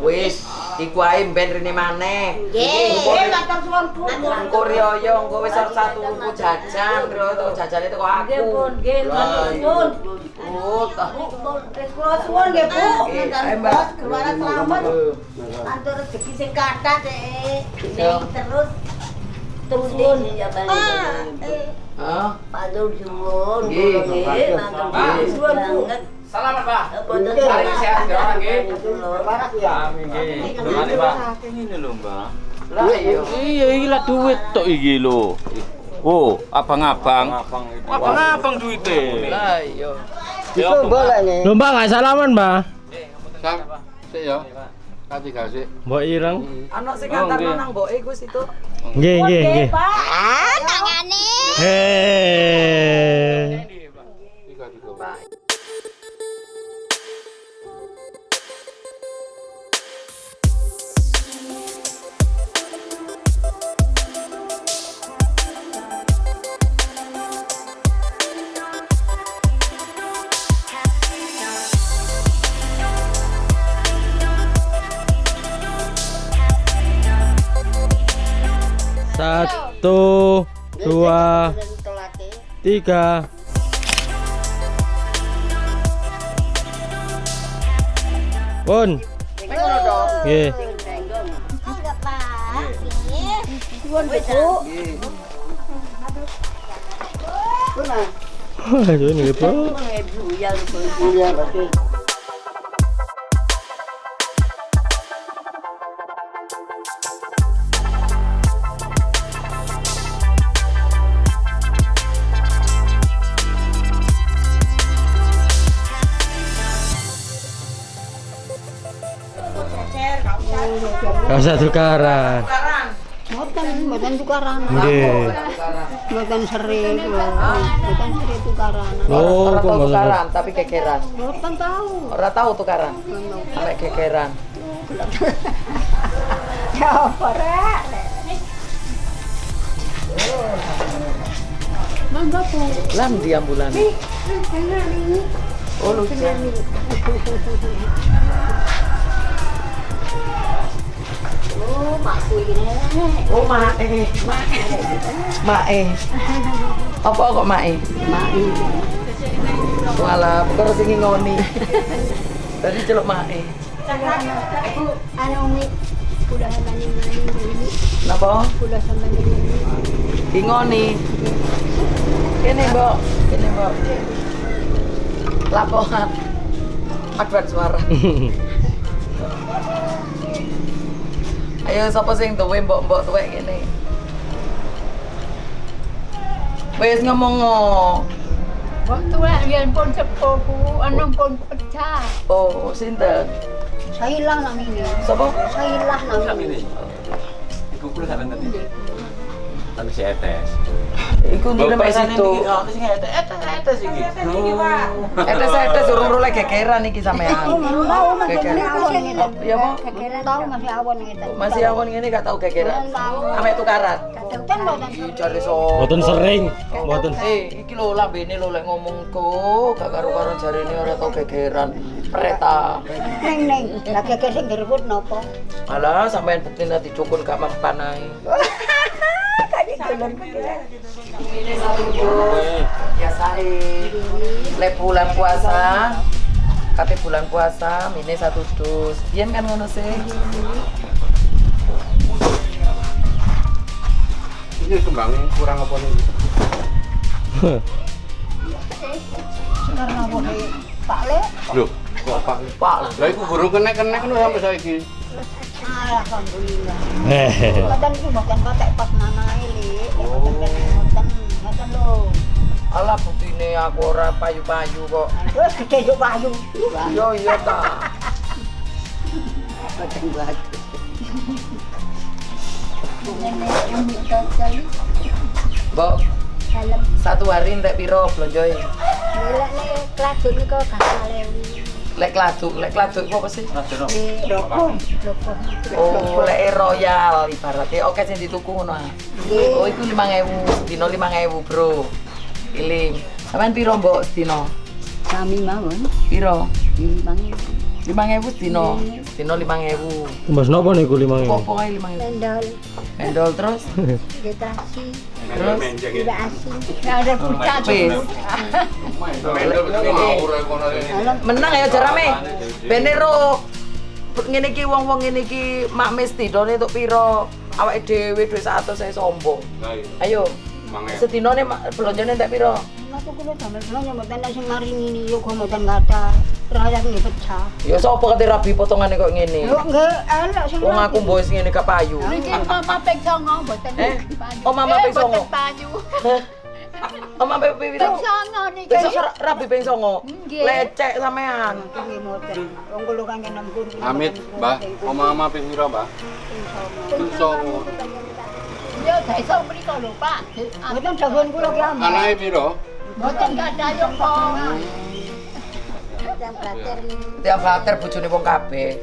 Wis, iku ae ben rene maneh. Nggih. matur suwun Bu. Engko riyo engko wis satu tuku jajan, riyo tuku jajane teko aku. Nggih pun, nggih matur suwun. Oh, tak. Kula suwun nggih Bu. Nggih, Nganten ae, Mbak. bos keluaran selamat. Antur rezeki sing kathah sik. Ning terus suwun ya Hah? Matur suwun. Nggih, Nggih, matur suwun Bu. Selamat, Pak. Boten Hari ini sehat sekarang, nggih. Waras ya. Amin nggih. Gimana, Pak? Ngene lho, Mbak. Lah iya. Iya, iki lah duit tok iki lho. Oh, abang-abang. Abang-abang duite. Lah iya. Itu boleh nih. Lho Mbak nggak salaman, Mbak. Sam, sik ya. Kati gasik. Mbok ireng. Anak sing ngantarno nang mboke iku situ. Nggih, nggih, nggih. Ah, tangane. Hei. Pak. Satu, dua, tiga. Pun. Nggih. Enggak Pak. Nggih. suwun Bu. Aduh, ini Bu. Ibu ya Bu. Iya, betul. Gak usah tukaran. Tukaran. Mboten tukaran. Nggih. Tukaran. Mboten sering lho. Mboten sering tukaran. Oh, Ora kok tahu maksudnya? tukaran, tapi gegeran. Mboten tahu. Ora tahu tukaran. Sampai gegeran. Ya apa rek? Mangga po. Lan di ambulan. Oh lucu. Oh, makku ini. Oh mae. Mae. Apa kok mae? Mae. Walah, perkara sing ngoni. Tadi celuk mae. Aku anu mi kuda sampeyan ini. Napa? Kuda sampeyan ini. Ngoni. Kene, Mbok. Kene, Mbok. Laporan. Paduan suara. Ayo sapa sing duwe mbok-mbok tuwek kene. Wis ngomong. Mbok tuwek yen pun sepuh Bu, anu pun pecah. Oh, sinten? Sailah namine. Sapa? Sailah namine. Iku kulo sampean tadi. Tapi si etes. Iku ndure mek situ. Sing etes iki. Etes-etes urung role gegeran iki sampean. Tahu masih Gegeran. awon ngene. Ya apa? Gegeran tahu masih awon ngene. Masih awon ngene gak tau gegeran. Ame tukaran. Kan mboten Iki cari so. Mboten sering, mboten. Iki lho lambene lho lek ngomongku gak karo-karo jarene ora tau gegeran. Preta. Neng, lah geger sing direbut napa? Alah sampean bukti nanti cukun gak mampan ae. Biasae. Lek bulan puasa, kate bulan puasa mine 1 dus. Biyen kan ngono sih. Ini kembangnya kurang apa nih? Karena apa Pak Le? Loh, kok Pak? Pak. Lah iku guru kenek-kenek lho sampai saiki. Alhamdulillah. Hehehe. Kadang iki mboten patek pas mamae Le. Ngoten lho. Alah buktine aku ora payu-payu kok. Wes gede yo payu. Yo iya ta. Kadang bagus. Mbok, Salam. 1 hari entek piro blonjoe? Lek nek kladuk niku gak kalewi. Lek kladuk iku apa sih? Rokok. Oh, lek royal ibaratnya oke sing dituku ngono ah. Oh, iku 5.000, dino 5.000, Bro. Iling. Sampeyan piro, Mbok, sedino? Sami mawon. Piro? 5.000. 5.000 sedino. Sedino 5.000. Mas napa niku 5.000? Popo ae 5.000. Endol. Endol terus. Vegetasi. Terus Tidak asin. Ada pucat. wis. Menang ya jarame. Benero. Ngene iki wong-wong ngene iki mak mesti done entuk piro? Awake dhewe dhuwit 100 saya sombong. Ayo. Sedinone belonjane entek piro? Aku kulo damel belanja mboten sing maring ini yo kok mboten kathah. Rakyat nggih pecah. Ya sapa kate rabi potongane kok ngene? Yo nggih elok sing Wong aku mbok wis ngene gak payu. Niki mama ping 9 mboten payu. Oh, mama ping 9. Mboten payu. Mama ping piro? Ping 9 niki. Besok rabi ping 9. Nggih. Lecek sampean. nggih mboten. Wong kulo kan kena mkur. Amit, Mbah. Oma-oma ping pira, Mbah? Ping 9. Yo gak iso mriko lho, Pak. Mboten jagoan kulo ki amat. Anake pira? Mboten kathah yo kok. Tiap frater bojone wong kabeh.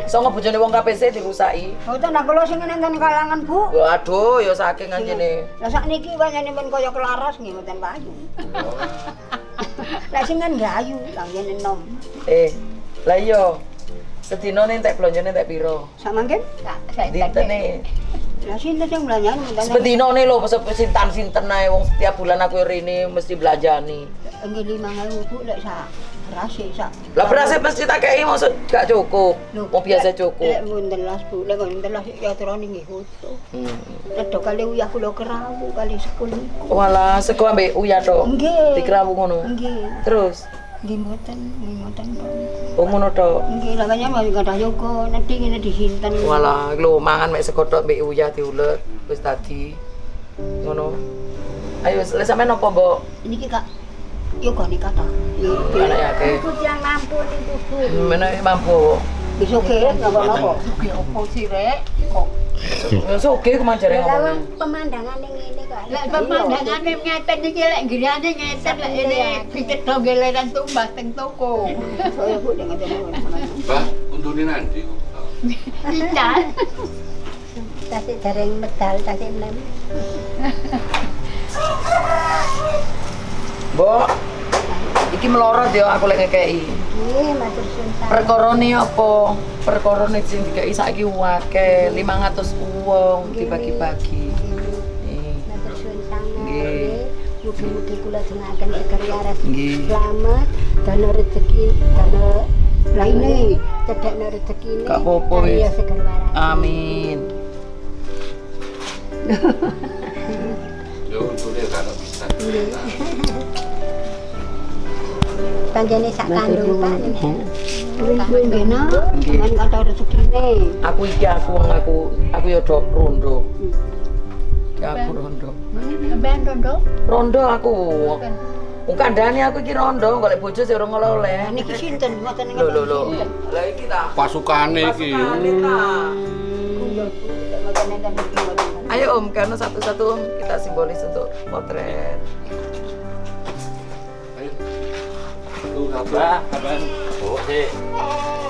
Songo bojone wong kabeh sih dirusaki. Mboten aku lho sing nenten kalangan, Bu. Waduh, ya saking anjene. Lah sakniki wanyane men kaya kelaras nggih mboten payu. Lah sing kan ayu, lah yen enom. Lah iya. Sedinone entek blonjone entek piro? Sak mangken? Dintene. Lah sinten sing belanjane mboten. Sebetine lho sinten ae wong setiap bulan aku rene mesti belanjani. Nggih 5.000 Bu lek sak berase sak. Lah beras mesti tak kei maksud gak cukup. Mau biasa cukup. Lek ngundelas Bu, lek ngundelas ya aturane nggih foto. Ledok kali uyah kula kerawu kali 10. Walah, sego ambek uyah tok. Nggih. Dikerawu ngono. Nggih. Terus Nggih mboten. oh ngono tok. Nggih, namanya mau kathah yoga, nanti ngene disinten. Walah, lho mangan mek sego tok mbek uyah diulet wis tadi. Ngono. Ayo, lek sampean apa, Mbok? Niki Kak yoga nih kata. Anak ya ke. Iku yang mampu niku Bu. Mana mampu? Besok ke napa-napa. Ki opo sih rek? Kok Soge kemanjare ngomongnya. Pemandangan yang ini kok. Lek pemandangan ngeten iki lek griyane ngeten lek ini picet do geleran tumbas teng toko. Saya Bu dengan Mbah, untune nanti. Dicat. Tasik dereng medal tasik nem. Mbok, iki melorot ya aku lek ngekeki. Nggih, matur suwun. Perkorone apa? Perkorone sing dikeki saiki akeh, 500 wong dibagi-bagi. Matur suwun sangat. Nggih. Mugi-mugi kula jenengan seger waras. Nggih. Selamat dan rezeki dan lainnya cedekno rezekine. Gak apa-apa, wis. Ya seger waras. Amin. Yo untune kan bisa. Panjane sak kandung Pak. Suwe ngene, men kata rezekine. Aku ya do rondo. Ya aku rondo. Ben rondo. Rondo aku. Wong kandhane aku iki rondo, golek bojo sing ora oleh. Niki sinten mboten Lho. Lah iki ta. Pasukane iki. Ayo Om, karena satu-satu Om kita simbolis untuk potret. Ayo. Tuh satu. Kapan? Oh,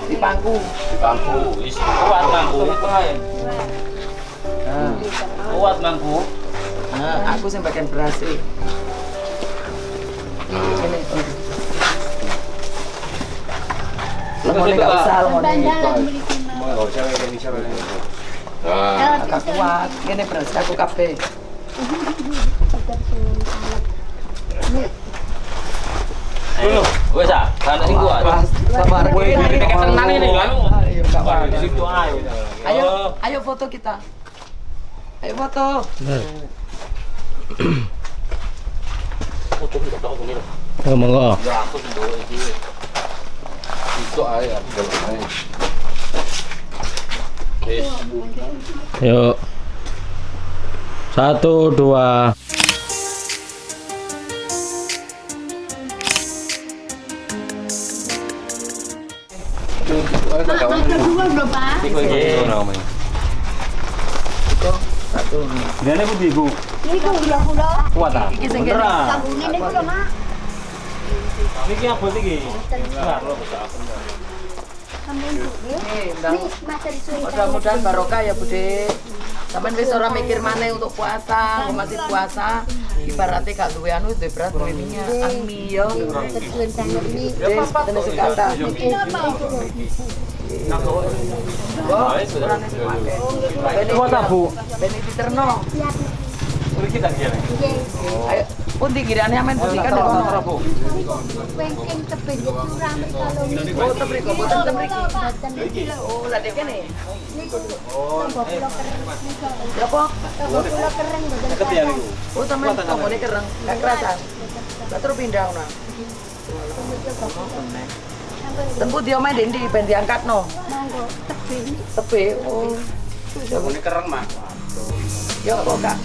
Di pangku. di bangku. Kuat bangku itu ae. Kuat bangku. Nah, aku sing bagian berhasil. Ini. Lemone gak usah, lemone. Bandalan mriki mah. Enggak usah Indonesia rene. Nah, Agak kuat. Ini berhasil aku kabeh. Ayo, wes ah, kan sing kuat. Sabar. Kowe iki ketenan ini kan. Ayo, gak apa-apa. Di situ ae. Ayo foto kita. Ayo foto. Foto kita tok ngene. Monggo. Ya aku sing bawa iki. itu ae aku jalan ae. Wis. Yuk. 1, 2. Kedua lho Pak. Iku iki ngono. Satu. Dene ku iku. Ini kok gula-gula. Kuat ta? Iki sing kene. Beneran. Sambungin ini kok Mak. Niki abot iki. Benar lho. Sambung dulu. Ndang. Matur suwun. Mudah-mudahan barokah ya Bude. Sampeyan wis ora mikir maneh untuk puasa, kok masih puasa. Ibaratnya gak duwe anu duwe berat duwe minyak. Amin ya. Matur suwun sangat Mi. Wis tenan sekata. Kuat ta, Bu? Ben diterno. Mriki tak kene. Ayo pundi kirane amen pundi kan Ora, Bu. Wengking tebing curang kalau Oh, tebriko, boten tebriki. boten Oh, lah dek kene. niku. Tombok kula keren. Ya apa? Tombok kula keren boten. Deket ya niku. Oh, temen tombone kereng, gak kerasan. Lah terus pindah ngono. Tempu dia main di ben diangkatno. Monggo tebing. Tebe. Oh. Ini keren, Mak. Ya apa, Kak?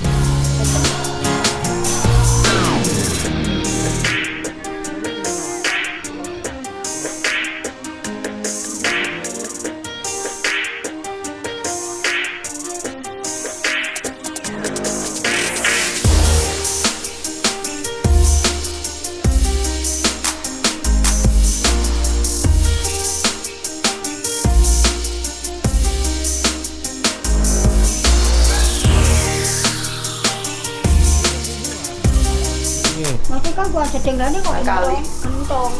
Tapi kan gua sedeng rene kok Kali. entong.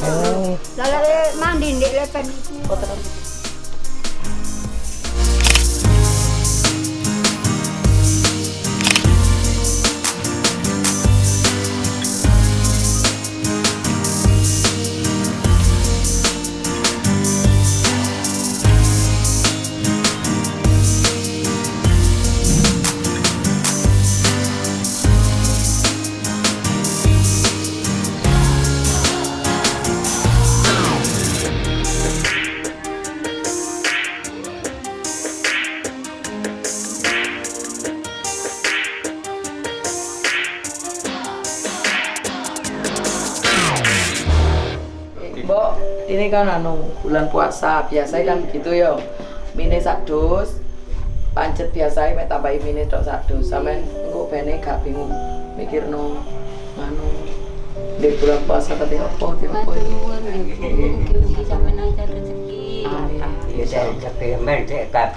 Lah lek mandi ndek lepen iku. Oh, terus. Mbok, ini kan anu bulan puasa, biasanya kan begitu ya. Mine sak dus, pancet biasa mek tambahi mini tok satu sampean engko bene gak bingung mikirno anu di bulan puasa kate opo iki. Mugi sampeyan aja rezeki. Ya saya capek merdek kan.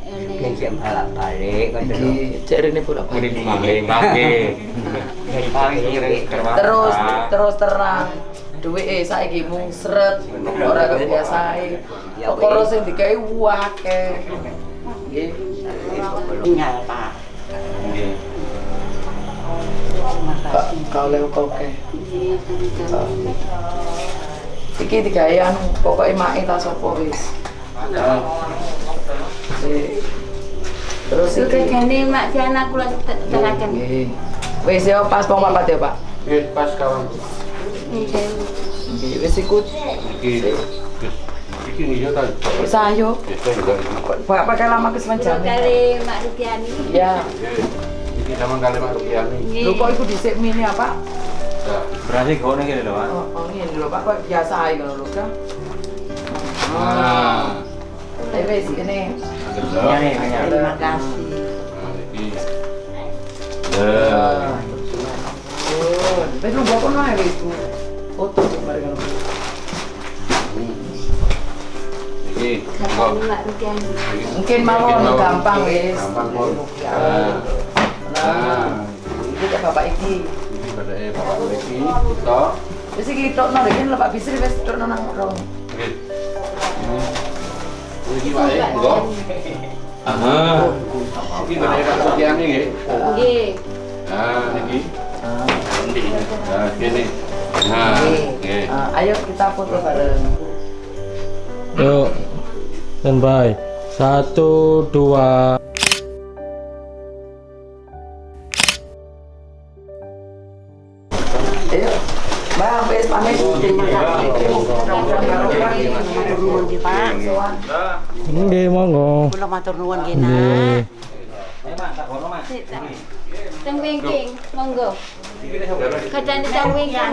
Kincir balik kan dulu. Cek rene bolak-balik. Terus terang duwike saiki mung sret ora kebiasae. Perkara sing digawe akeh. Nggih. Nyata. Kau lewat oke. Iki digawe anu pokoke make ta sapa wis. Terus Sudah jane mak si anak kula teraken. nggih. Wis yo pas pom papat ya, Pak. Nggih, pas kawan. Nggih, wis ikut. Iki iya ta. Wis ayo. Pak pakai lama kesemenjane. Kali Mak Rupiani. Ya. Iki sama kali Mak Rupiani. Lho kok iku dhisik mini apa? Berarti kau nih kira Pak. Oh, ngene lho Pak, kok biasa ae ngono lho, Kak. Nah. Wis ini. Terima kasih. Wis lu mbok kono ae wis. Foto mari ngono. Iki. Kali Mak Rupiani. Mungkin mawon gampang wis. Gampang pun. Nah. Iki kok Bapak iki. Iki badake Bapak iki kita. Wis iki tokno iki lho Pak Bisri wis tokno nang rong. Nggih. Iki wae, enggak. Aha. Iki badake Mak Rupiani nggih. Nggih. Nah, iki. Nah, gini. Nah, nggih. Ayo kita foto bareng. Yuk, standby. 1, 2. Ayo. Bang, wis pamit. Nggih, monggo. Kula matur nuwun nggih, Nggih. Teng wingking, monggo. Kadane teng wingking.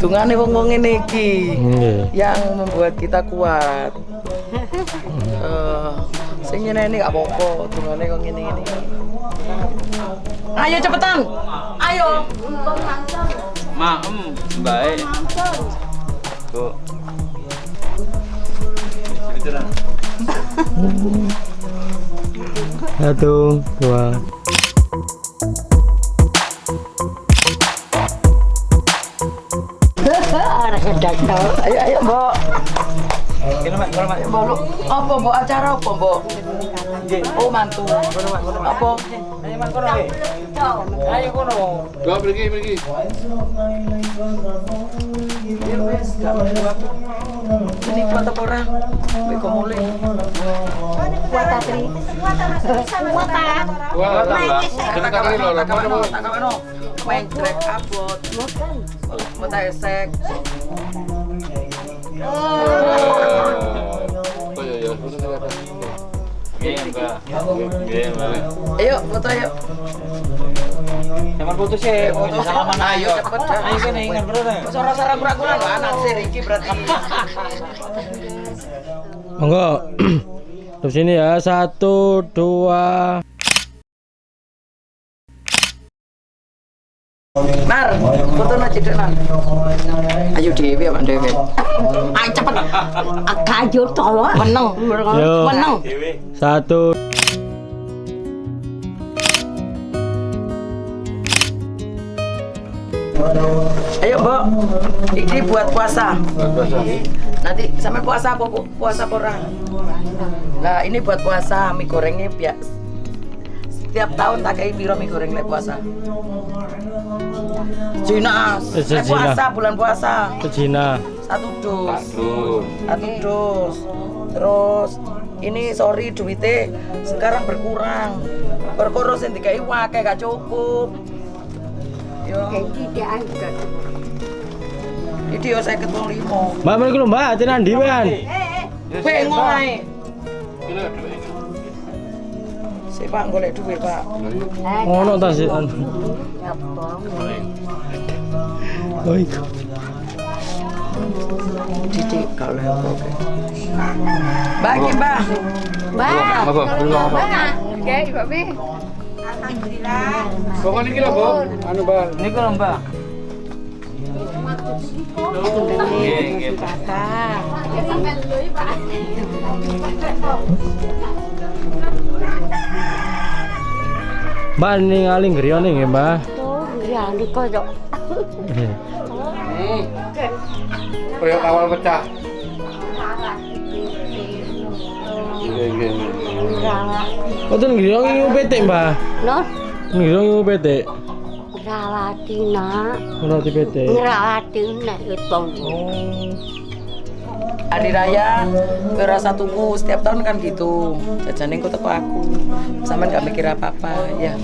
Dungane wong-wong ngene iki Nggih. yang membuat kita kuat. Sing nyeneni gak apa-apa, dungane kok ngene-ngene. Ayo cepetan. Ayo. Baik. Tuh. Satu, dua. Ayo, Mbok. Kena Mak, kena Mak. Mbok, lu apa, Mbok? Acara apa, Mbok? Oh, mantu. Apa? Ayo Mak kono nggih. Ayo kono. Gua pergi. Ini kuat apa ora? Beko mulai. Kuat Atri. Kuat ah. Gua tambah. Kita kali lho, Takano. Main track abot. Mata esek. Ayo, foto yuk. Sampeyan putus ya, foto salaman Ayo cepet. Ayo kene ingat bener. Sora-sora kura-kura lho anak sir iki berarti. Monggo. Terus sini ya. 1, 2. Nar, foto na cedek nar. Ayo dhewe apa dhewe. Ayo cepet. Kayu tolong. Meneng. Yo. Meneng. 1. Ayo, Mbok. Iki buat puasa. Nanti sampai puasa apa puasa ora? Nah, ini buat puasa mie gorengnya Tiap tahun tak kayak piro mie goreng lek puasa. Cina. Puasa bulan puasa. Cina. 1 dus. 1 dus. Terus ini sorry duitnya sekarang berkurang. Perkara sing dikai wae gak cukup. Yo. Tidak ada. Iki yo 55. Mbak mriki lho Mbak, tenan dhewean. Bengok ae. Si Pak golek duit, Pak. Ngono ta sih. Oh iku. Didik kalau oke. Mbak iki, Mbak. Mbak. Apa? Mbak. Ya, Ibu Bi. Pokoknya iki lho, Bu. Anu, Mbak. Niku lho, Mbak. Nggih, Mbak ningali griyane nggih, Mbak. Tuh, griyane koyo. Koyo awal pecah. Nggih. Boten griyong iki UPT, Mbak. Loh, Griyong iki UPT. rawati nak. Ora PT. Ngerawati nak itu. Hari raya berasa tunggu setiap tahun kan gitu. Jajanin kok teko aku. Sampean gak mikir apa-apa ya.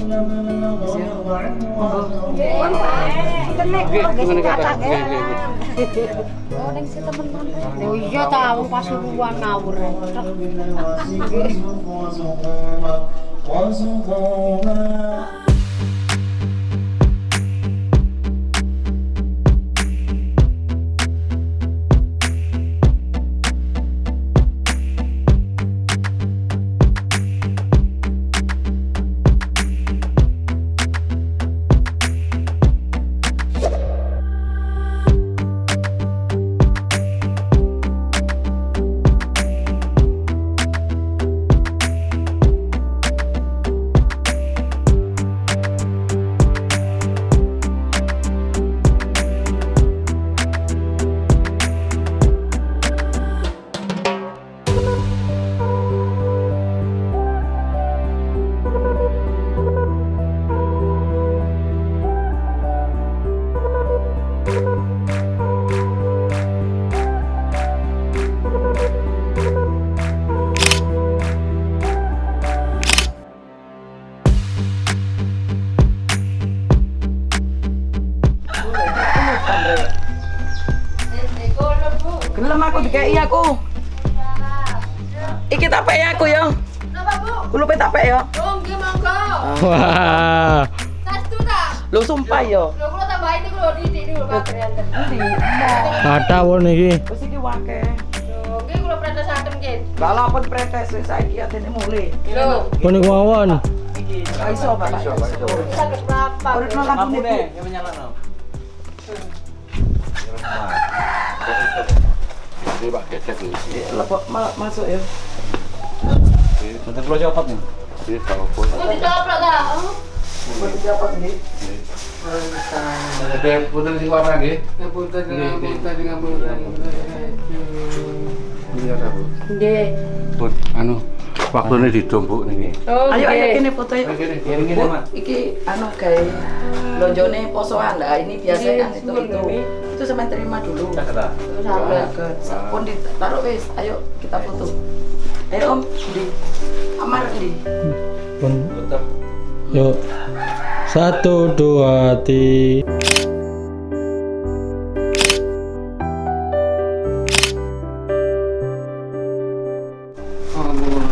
Oh iya tahu Pasuruan ngawur. Gelem aku dikei aku. Iki tapek aku ya. Napa, Bu? Kulupe tapek ya. Oh, nggih monggo. Wah. Sastu ta? Lho sumpah ya. Lho kula tambahin iki lho didik dulu bagian. Endi? Kata wong iki. Wis iki wake. Lho, nggih kula pretesaken nggih. Lah lha pun pretes wis saiki atene mulih. Lho, Pun iku mawon. Gak iso Bapak. saged berapa? Uripno lampu Lampu niki. deh, yang menyala. Ini Pak gesek iki. Lepok masuk ya. Betul perlu copot nih. Ini kalau pun. Kok dicoplok ta? Buat siapa ini? Ada punten sing warna nggih. Iya ta, Bu. Nggih. Pun anu waktune didombuk niki. Oh, Ayo nggih. kene foto yuk. Ini Bu, Mak. iki anu gawe lonjone posoan lah ini biasa kan itu. Itu sampean terima dulu. Kata. Pun ditaruh wis. Ayo kita foto. Ayo Om, di Amar di. Pun. Yuk. 1 2 3.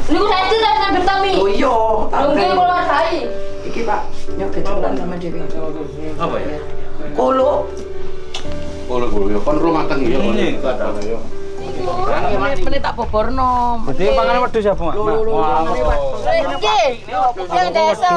Niku saiki ta nang bertami. Oh iya, Lho nggih kula saiki. iki Pak, nyok kecolan sama Dewi. Apa ya? Kolo, Kulo ya kon rumah teng ya. Ini kata. menit tak boborno. Jadi panganan wedhus ya, Bu? Wah. Nggih. Yang desa.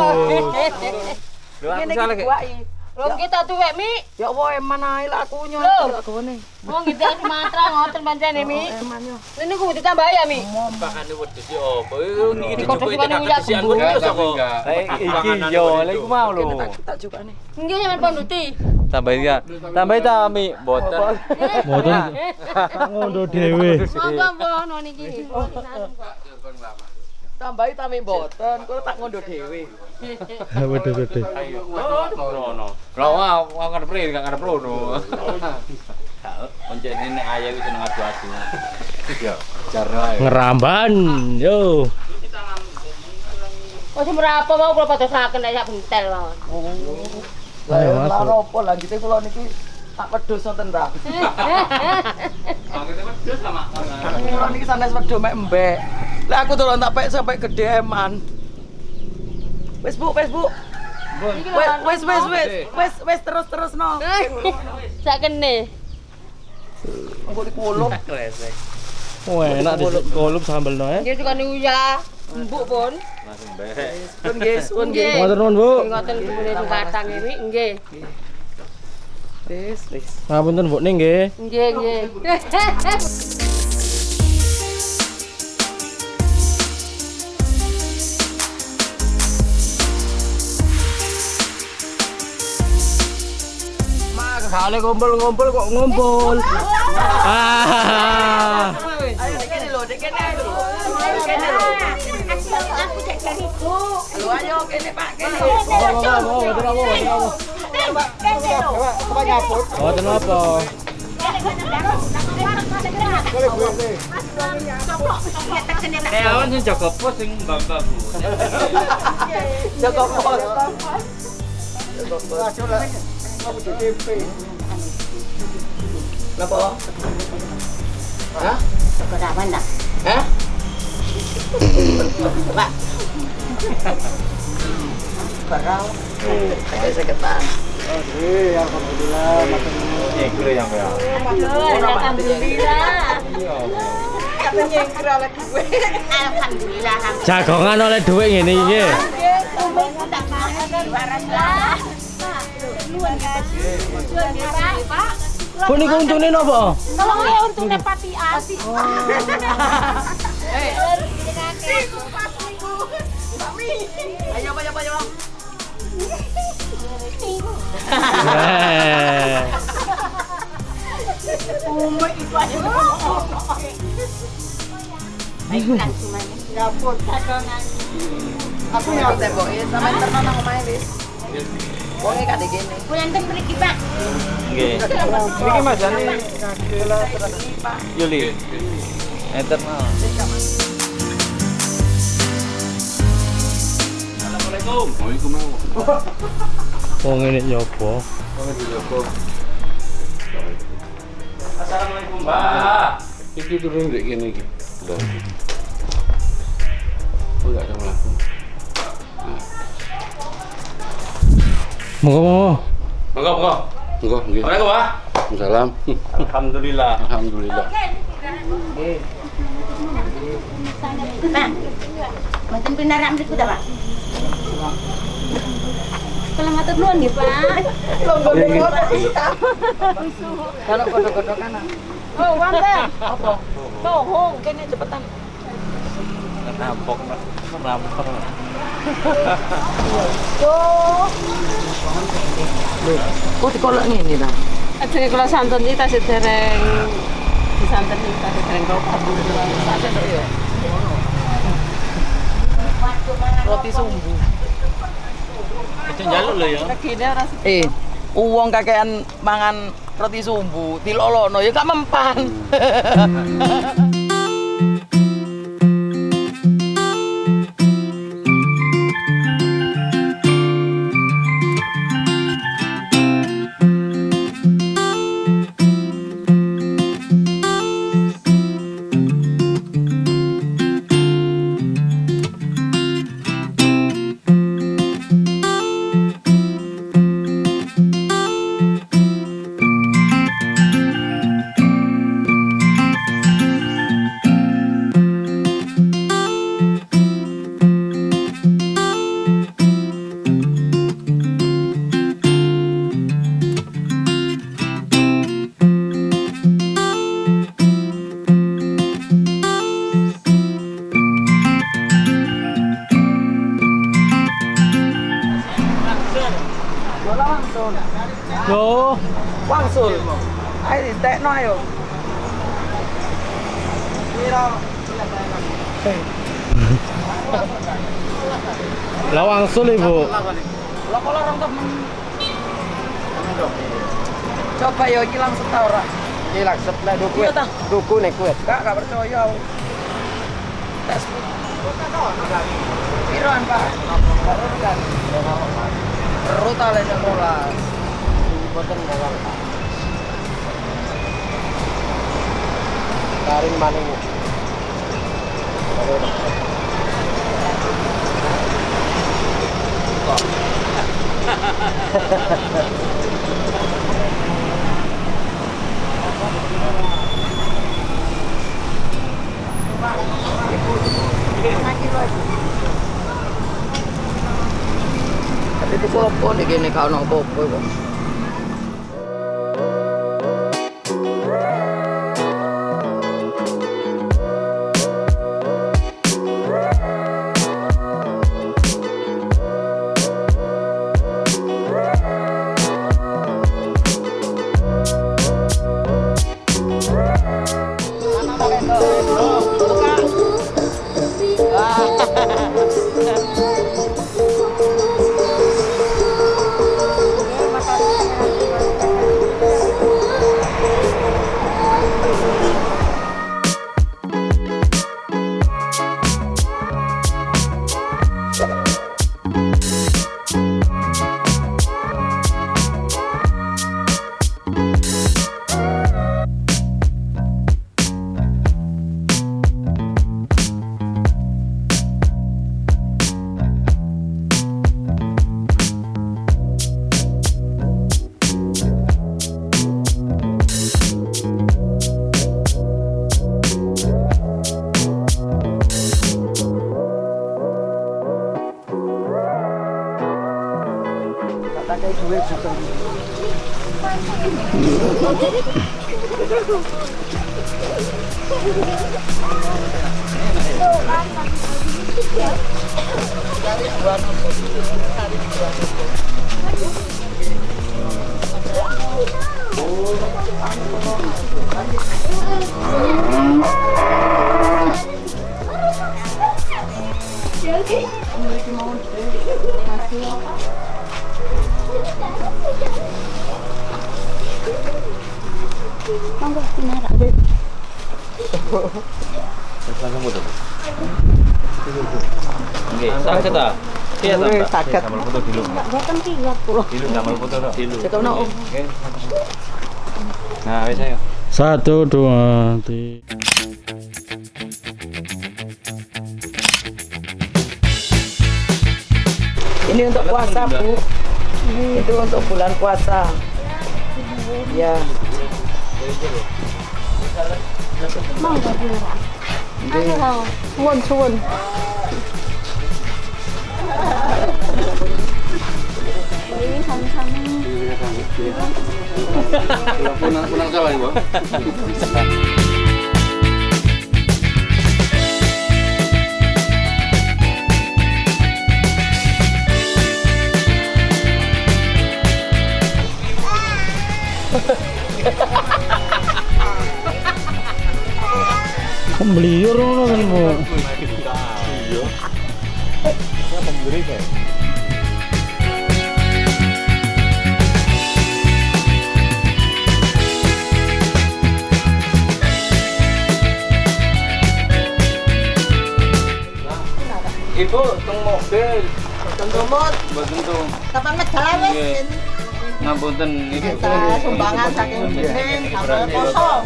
Ngene iki buaki. Lho kita tuwek Mi. Ya Allah, eman ae lah aku nyok Loh. gone. Wong gitu Sumatera ngoten pancene Mi. Eman yo. Ini ku ditambah ya Mi. Pakane wedhus yo apa? Iki dicoba tak kesian wedhus kok. Iki yo, lha iku mau lho. Tak jukane. Nggih sampean ponduti. Tambahin ya. Tambahin ta Mi, boten. Mboten ngono dhewe. Monggo mbono niki. Tambahi tamih mboten, kula tak ngondo dhewe. Waduh. Rono. Lah aku kan pri gak ngarep rono. Pancen nek ayah wis seneng adu-adu. Ya, cara ae. Ngeramban, yo. Oh, seberapa mau kula padosaken nek sak bentel mawon. Ayo, Lah masuk. opo lanjute kula niki tak wedhus wonten ta. Kula niki sanes wedhus mek embek. Lah aku turun tak pek sampai gede eman. Wis Bu. Wis terus no. Sak kene. Engko dikulum. Wah, enak di kolup sambel no ya. Dia juga niuya. Mbuk pun. Langsung behek. Pun nggih. Matur nuwun, Bu. Ngoten dipune katang iki nggih. Wis. Ngapunten, Bu ning nggih. Nggih. Kali ngumpul kok ngumpul. Ah. Ayo dikene lho. Aku cek cariku. Lho ayo kene Pak, kene. Mboten apa. Awan sing jaga pos sing mbak-mbak Bu. Jaga pos. Napa? Hah? Berapa ndak? Hah? Pak. Barang. Kayak seketan. Alhamdulillah, matur nuwun. Nyekre yang ya. Alhamdulillah. Jagongan oleh duit ngene iki nggih. Bu niku untune napa? Tolong ya untuk nepati ati. Ayo. Aku ya tembok ya sama internet nang omahe wis. Wonge kate kene. Bulan ten mriki, Pak. Nggih. Niki masane Yuli. Enter mah. Assalamualaikum. Waalaikumsalam. Wong ngene nyoba. Assalamualaikum, Mbak. Iki turun ndek kene iki. Lho. Oh, gak ada mlaku. Monggo. Monggo, nggih. Assalamualaikum, Pak. Waalaikumsalam. Alhamdulillah. Alhamdulillah. Pak. Mboten pinarak mriku ta, Pak? Kalau matur nuwun nggih, Pak. Kalau godhok-godhokan. Oh, wonten. Apa? Tohong kene cepetan. Rampok. Kok dikolok ngene ta? Ajenge kula santun iki tasih dereng disanten iki tasih dereng rokok. Roti sumbu. Itu njaluk lho ya. Regine ora Uwong kakean mangan roti sumbu, dilolono ya gak mempan. Loh, Wangsul. Ayo ditekno ayo. Piro? Lawang sul Ibu. Coba yo hilang setara. Hilang setelah duku. Duku nek kuat. Gak percaya. Tes. Piroan Pak? Rutale 16. Boten ngawang. Taring maning. Tapi itu apa nih gini kau nong popo kok. Nggih, saged ta? Iya ta, Mbak? Saged. Gambar foto dulu. Boten 30. Dulu gambar foto tok. Cekap nak Om. Oke. Nah, wis ayo. 1, 2, 3. Ini untuk puasa Bu. Itu untuk bulan puasa. Ya. Monggo dulu. Ayo, suwun. Ini sama-sama. Punang salah Ibu. Beliur ngono kan Bu. Iya. Ya pemberi kayak. Ibu, tung mobil. Tentumut. Mboten tung. Kapan medal wis? Ngapunten Ibu. Kita sumbangan saking jeneng sambal kosong.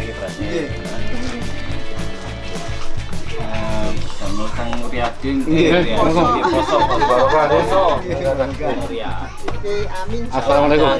Sambal kang Riyadin. Iya. Poso. Poso. Amin. Assalamualaikum.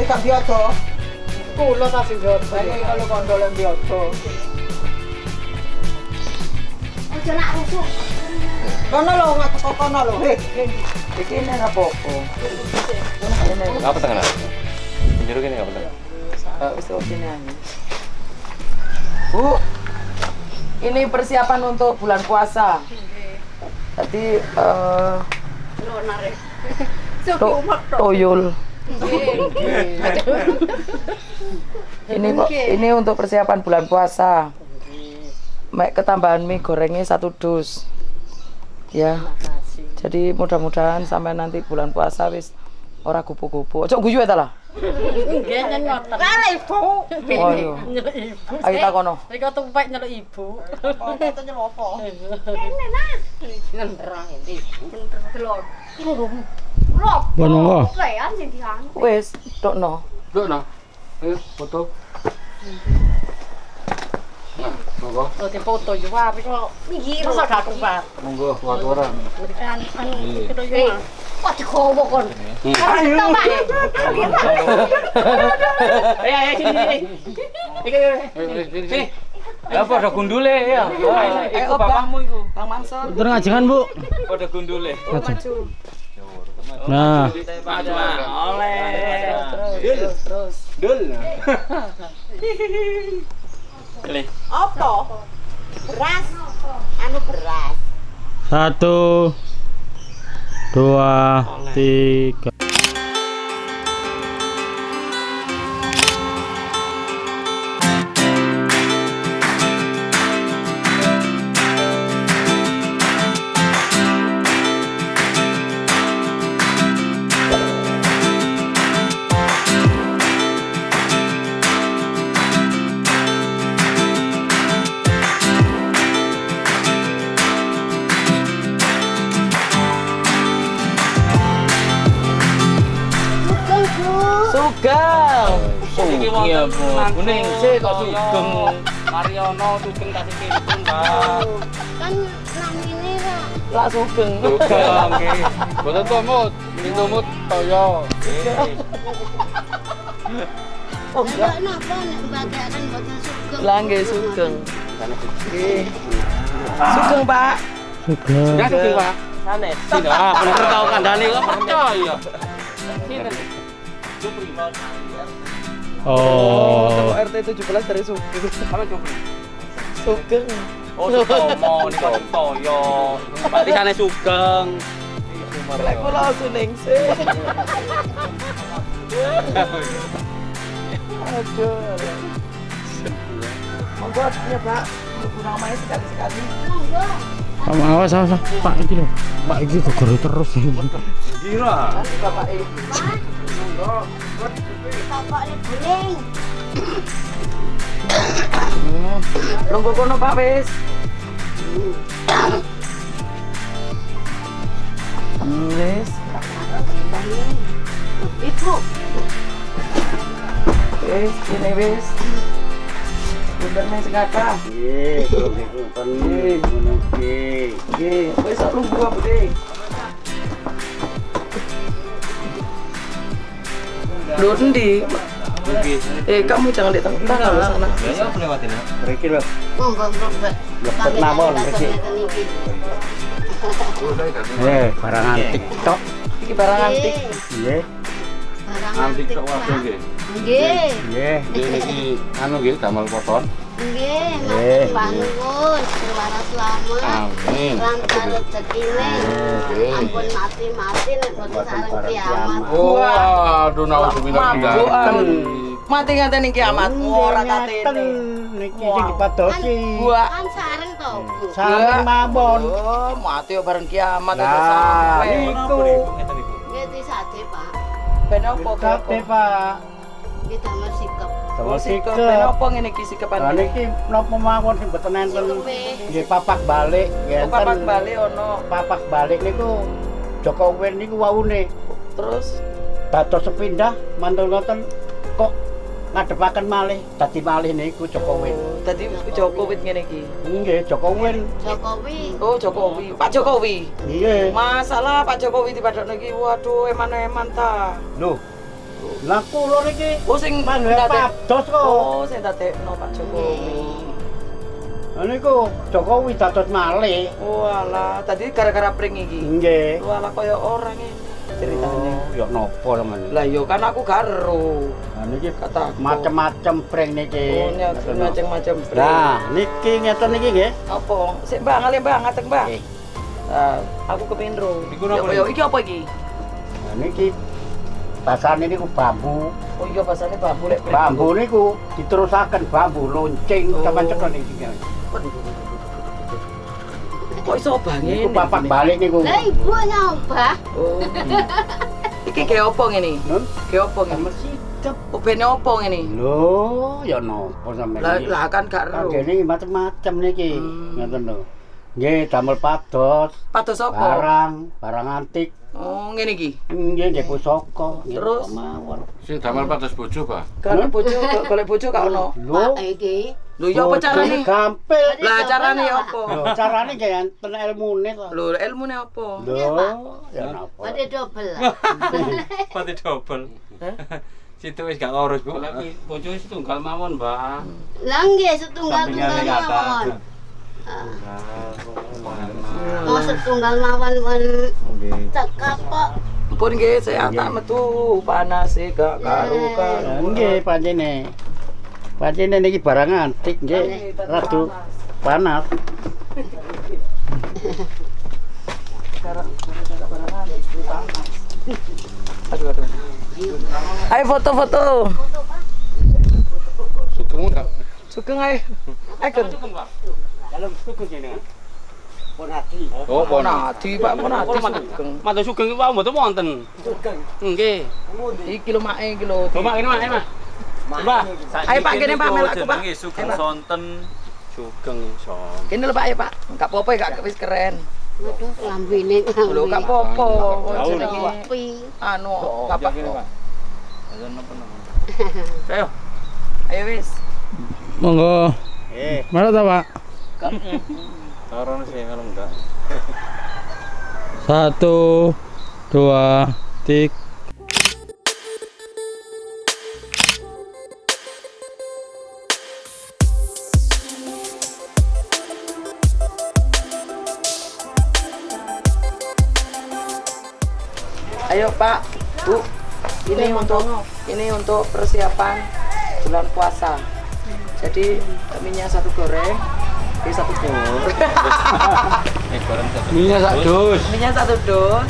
Tak biasa. Kula tak sing biasa. Ini kalau kondol yang biasa. Ojo nak rusuk. Kono lho, ngaku kono lho. Iki ini apa-apa. Apa tengah? Jero kene apa tengah? Wis sini aja. Bu, ini persiapan untuk bulan puasa. Tadi toyol. Ini untuk persiapan bulan puasa. Ketambahan mie gorengnya 1 dus. Ya. Jadi mudah-mudahan sampai nanti bulan puasa wis ora kupu-kupu. Ojo guyu ta lah. Nggih ngoten. Lah ibu. Oh iya. Ayo takono. Rika tumpek nyeluk ibu. Foto nyeluk apa? Kene nah. Nendrang iki. Telur. Lop. Ngono. Lean sing diang. Wis, dokno. Duk, ayo foto. Nah, monggo. Oh, di foto yo wae kok. Iki rasa gak kupat. Monggo, aturan. Anu kita yo. Kok dikowo kon. Ayo. Ayo sini. Iki. Ya padha gundule ya. Iku bapakmu iku. Bang Mansur. Puter ngajengan, Bu. Padha gundule. Maju. Nah, Oleh. Terus. Dul. Apa? Beras. Anu beras. 1 2 3. Sugeng. Iki iya, Bu. Kuning sik kok sugeng. Mariono sugeng kasih kipun, Mbak. Kan namine kok. Lah sugeng. Sugeng nggih. Boten tumut, minumut toyo. Oh, Lah napa nek mbagakan boten sugeng. lah nggih sugeng. Nggih. Sugeng, Pak. Sugeng. Ya sugeng, Pak. Sanes. Sini, bener tau kandhane kok percaya. Sini. Oh. RT 17 dari Sugeng. Apa coba? Sugeng. Oh, Sutomo nika Toyo. Berarti sane sugeng. Lek kula Suningsih. Aduh. Monggo ya, Pak. Kurang main sekali-sekali. Awas. Pak iki lho. Pak iki gegere terus. Kira. Nanti Bapak Bapakne bening. Lungguh kono Pak wis. Wis. Ibu. Wis, ini wis. Bener sing kakak. Nggih, kula ngoten ngono nggih. Nggih, wis sak lungguh apa deh. Lho endi? Kamu jangan di tengah lah sana. Ya aku lewatin. Mriki lho. Monggo, Mbak. Lebet mawon mriki. Barang antik tok. Iki barang antik. Nggih. Antik tok wae nggih. Nggih. Nggih. Niki anu nggih damel poton. Nggih, matur Mbah nuwun, selamat selamat. Amin. Lancar rezekine. Ampun mati-mati nek boten sareng kiamat. Waduh, naudzubillah. Mati ngenteni kiamat ora katene. Niki sing dipadosi. Gua Kan sareng to, Bu. Sareng mawon. oh, mati yo bareng kiamat itu Lah, sampai. niku. Nggih disade, Pak. Ben opo Kabeh, Pak. Nggih damel sikep. Dawa sikep sikep. ben opo ngene iki sikepan Lah iki? niki napa mawon sing boten enten. Nggih papak balik, Oh, papak bali ono. Papak balik niku Jokowi niku waune. Terus Dados sepindah mantul ngoten kok ngadepaken malih dadi malih niku Jokowi. tadi Jokowi ngene iki. Nggih, Jokowi. Jokowi. Oh, Jokowi. Pak Jokowi. Nggih. Masalah Pak Jokowi dipadakno iki waduh eman-eman ta. Lho. Lah kula niki Oh sing manggil ndadek- pados kok. Oh, sing dadekno Pak Jokowi. Niku Jokowi dados malih. Walah, tadi gara-gara prank iki. Nggih. Walah kaya orang ini ceritanya. Ya napa ngene. Lah yo kan aku karo. Nah niki Kata macem-macem prank niki. Oh, macam-macam prank. Nah, niki ngeten niki nggih. Apa? Sik Mbak, ngale Mbak, ngateng Mbak. Nggih. Aku kepengin ro. Iku napa? Yo iki apa iki? Nah niki basane niku bambu. Oh iya bahasane bambu lek prank. Bambu niku diterusaken bambu lonceng sampean cekel niki. Kok iso bange? Niku papak balik niku. Lah ibu nyoba. Oh. Iki ge opo ngene? Nun, Ge opo ngene? sidep. Opene opo ngene? Lho, ya napa sampean iki? Lah kan gak ero. Kene macem-macem niki. Ngoten lho. Nggih, damel pados, Pados apa? barang antik. Oh, ngene iki. Nggih, nggih pusaka. Nggih, Terus? mawon. Sing damel pados bojo, Pak. Kalau bojo, golek bojo gak ono. Lho, Iki. Lho ya apa carane? Gampil. Lah carane apa? Lho, carane nggih enten ilmune to. Lho ilmune apa? Lho, ya napa. Ada double. Pati double. Hah? Situ wis gak ngurus, Bu. Bojo wis tunggal mawon, Mbak. Lah nggih setunggal-tunggal mawon. Oh setunggal mawon kon cekap kok. Pun nggih saya tak metu panas gak karukan. Nggih, pancene. Pancene niki barang antik nggih. Rada panas. Aduh. Ayo foto-foto. Sugeng enggak? Sugeng ayo. Ayo. Dalam sugeng jenengan. Ponati. Oh, Ponati, Pak Ponati sugeng. Matur sugeng iki wae mboten wonten. Nggih. Iki lho mak iki lho. Mak kene Mak, Mak. Mbak, Ayo Pak kene Pak melak aku Pak. Jenenge Sugeng Sonten. Sugeng Sonten. Kene lho Pak ayo Pak. Enggak apa-apa gak wis keren. Waduh lambene Lho gak apa-apa. Jenenge Pi. anu Bapak. Azan napa-napa. Ayo. Ayo wis. Monggo. Mana ta, Pak? Taruh sih kalau enggak. 1, 2, 3. Ayo Pak, Bu. Ini untuk persiapan bulan puasa. Jadi minyak 1 goreng, ini 1 bor. Goreng satu. Minyak sak dus. Minyak 1 dus.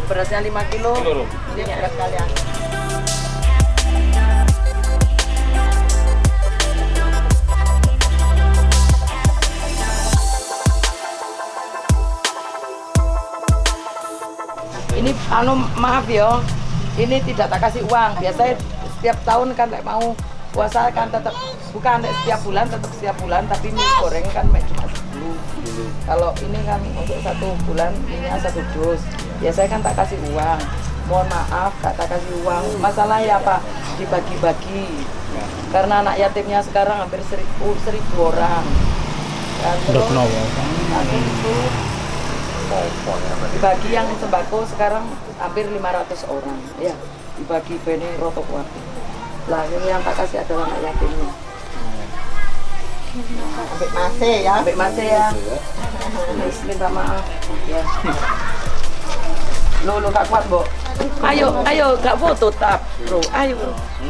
Berasnya 5 kilo. Minyak beras kalian. Ini maaf ya, ini tidak tak kasih uang. Biasanya setiap tahun kan mau puasa kan tetap bukan setiap bulan, tetap setiap bulan, tapi mie goreng kan cuma 10. Kalau ini kan untuk 1 bulan minyak 1 dus. Biasanya kan tak kasih uang. Mohon maaf, tak kasih uang. Masalahnya apa? Dibagi-bagi. Karena anak yatimnya sekarang hampir 1.000 orang. Dan terus, itu dibagi yang sembako sekarang hampir 500 orang. Ya, dibagi beni rotok waktu. Lah yang tak kasih adalah anak yatimnya. Ambek mase ya. Ambek mase ya. Minta maaf. Ya. Lo gak kuat, Mbok. Ayo gak foto tap, Bro. Ayo.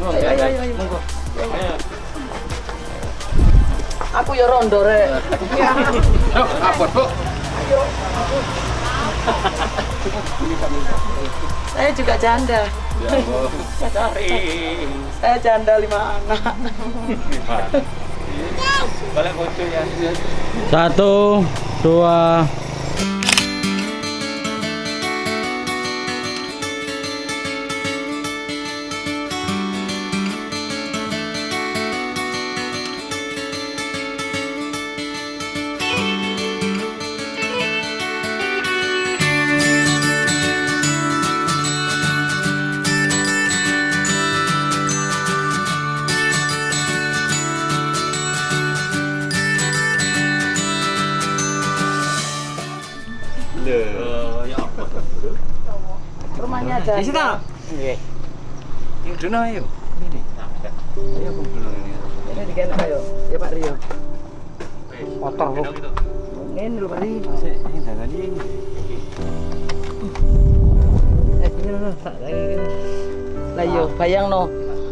Ayo. Monggo. Aku ya rondo rek. Ya. Apa, Bu? Ayo. Saya juga janda. Saya janda 5 anak. Balik bocor ya. 1, 2. Ya apa? Rumahnya aja. Di situ. Nggih. Yang dulu ayo. Ini. Ayo kumpul ini. Ini digendong ayo. Ya Pak Rio. Kotor kok. Ini lho Pak. Sing dangane iki. Lah yo bayangno.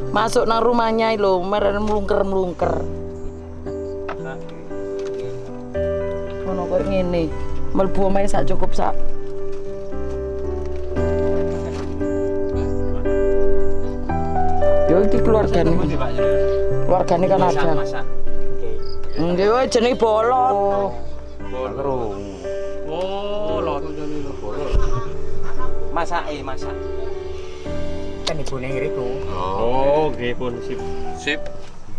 Masuk nang rumahnya lho, meren mlungker-mlungker. Ono koyo ngene. Mlebu omahe sak cukup sak. Yo iki keluargane. Keluargane kan ada. Nggih wae jenenge bolot. Bolot. Oh, lho jane bolot. Masak. Kan ibune ngriku. Oh, nggih pun sip.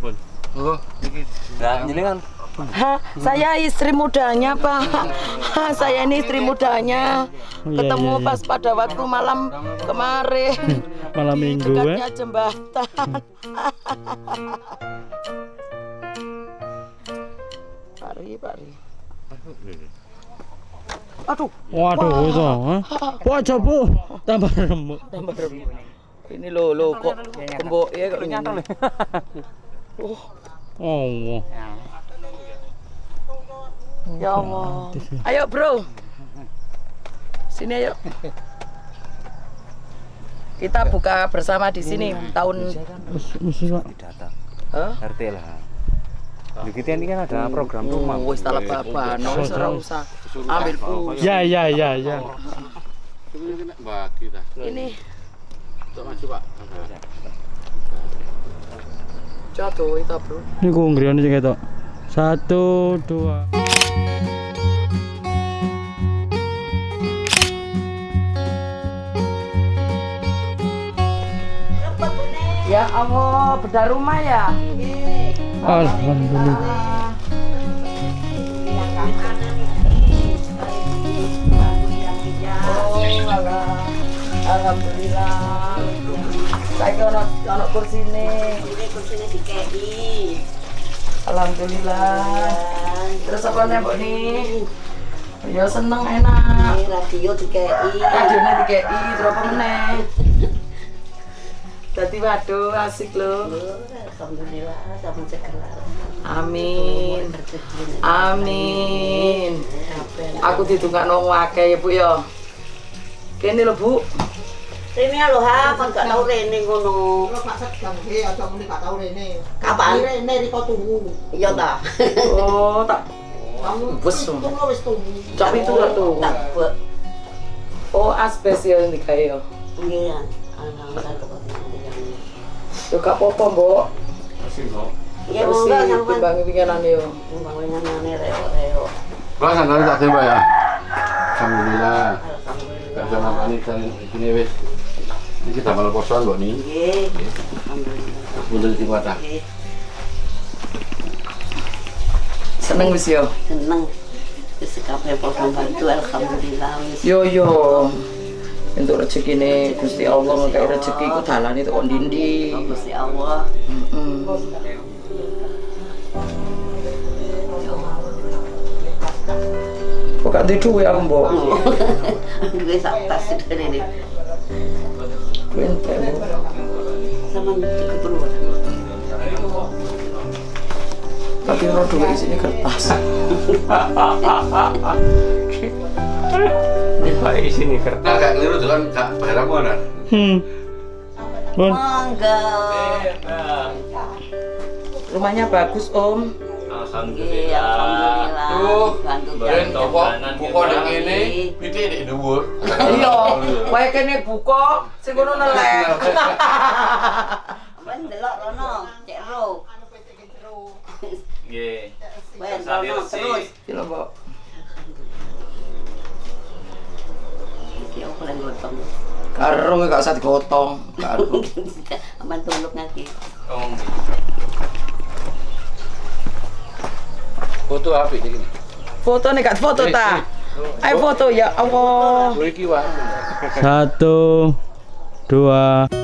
Pun. Oh, iki. Lah jenengan Saya istri mudanya Pak. Saya ini istri mudanya. Ketemu pas pada waktu malam kemarin. Malam minggu Dekatnya jembatan. Pari. Aduh. Waduh, itu. Wah, coba tambah remuk. Ini lo kok kembok ya kok nyantol. Oh. Ya Allah. Ayo bro. Sini ayo. Kita buka bersama di sini tahun Mesti Pak. data. Hah? RT lah. Di kita ini kan ada program rumah. Wis tak apa-apa, wis ora usah. Ambil pus. Ya. Bagi dah. Ini Untuk maju Pak. jatuh itu bro. Ini ku ngriyon iki ketok. 1 2. Ya Allah, bedah rumah ya. Alhamdulillah. Alhamdulillah. Saiki ono kursine. Kursine dikei. Alhamdulillah. Terus apa nih Mbok nih? Ya seneng enak. Radio dikei. Radionya dikei, terus apa meneh? Dadi waduh asik lho. Alhamdulillah, sampun segala. Amin. Amin. Aku ditungakno akeh ya Bu ya. Kene lho Bu. Rene lho ha, kon gak tau rene ngono. Kapan? Rene riko tunggu. Iya ta. Oh, tak bus. Cak itu lah tuh. Tak bek. Oh, aspes ya digawe ya. Nggih. Ana Yo gak apa-apa, Mbok. ya Terus monggo sampean. timbangi pinganan yo. Timbangi reo-reo. Pak sandal tak tembak ya. Alhamdulillah. Gak usah ngapani sini wis. Ini kita malah kosong kok nih. Nggih. Alhamdulillah. Buntel sing wadah. Nggih. Seneng wis yo. Seneng. Wis kabeh padha bantu alhamdulillah wis. Yo. Untuk rezekine Gusti Allah ngekek rezeki ku dalane kok ndi-ndi. Gusti Allah. Kok gak duwe duwe aku, Mbok? Duwe sak tas rene. Ente. Sampeyan keperluan. Tapi ora duwe isine kertas. Ini Pak sini kertas. Nah, gak keliru kan gak bayar apa kan? Bon. Mangga. Rumahnya bagus, Om. Nggih, alhamdulillah. Tuh, Bantu ben jalan. buka ning kene, pitik nek dhuwur. Iya, wae kene buka sing ngono nelek. Ben delok rono, cek ro. Nggih. Ben rono terus. Kilo, Mbok. Iki aku lagi gotong. Karo gak usah digotong. Karo. Aman tuluk ngaki. Oh. Foto apik iki. Foto nih gak foto ta? Ayo foto ya Allah. Iki wae. 1 2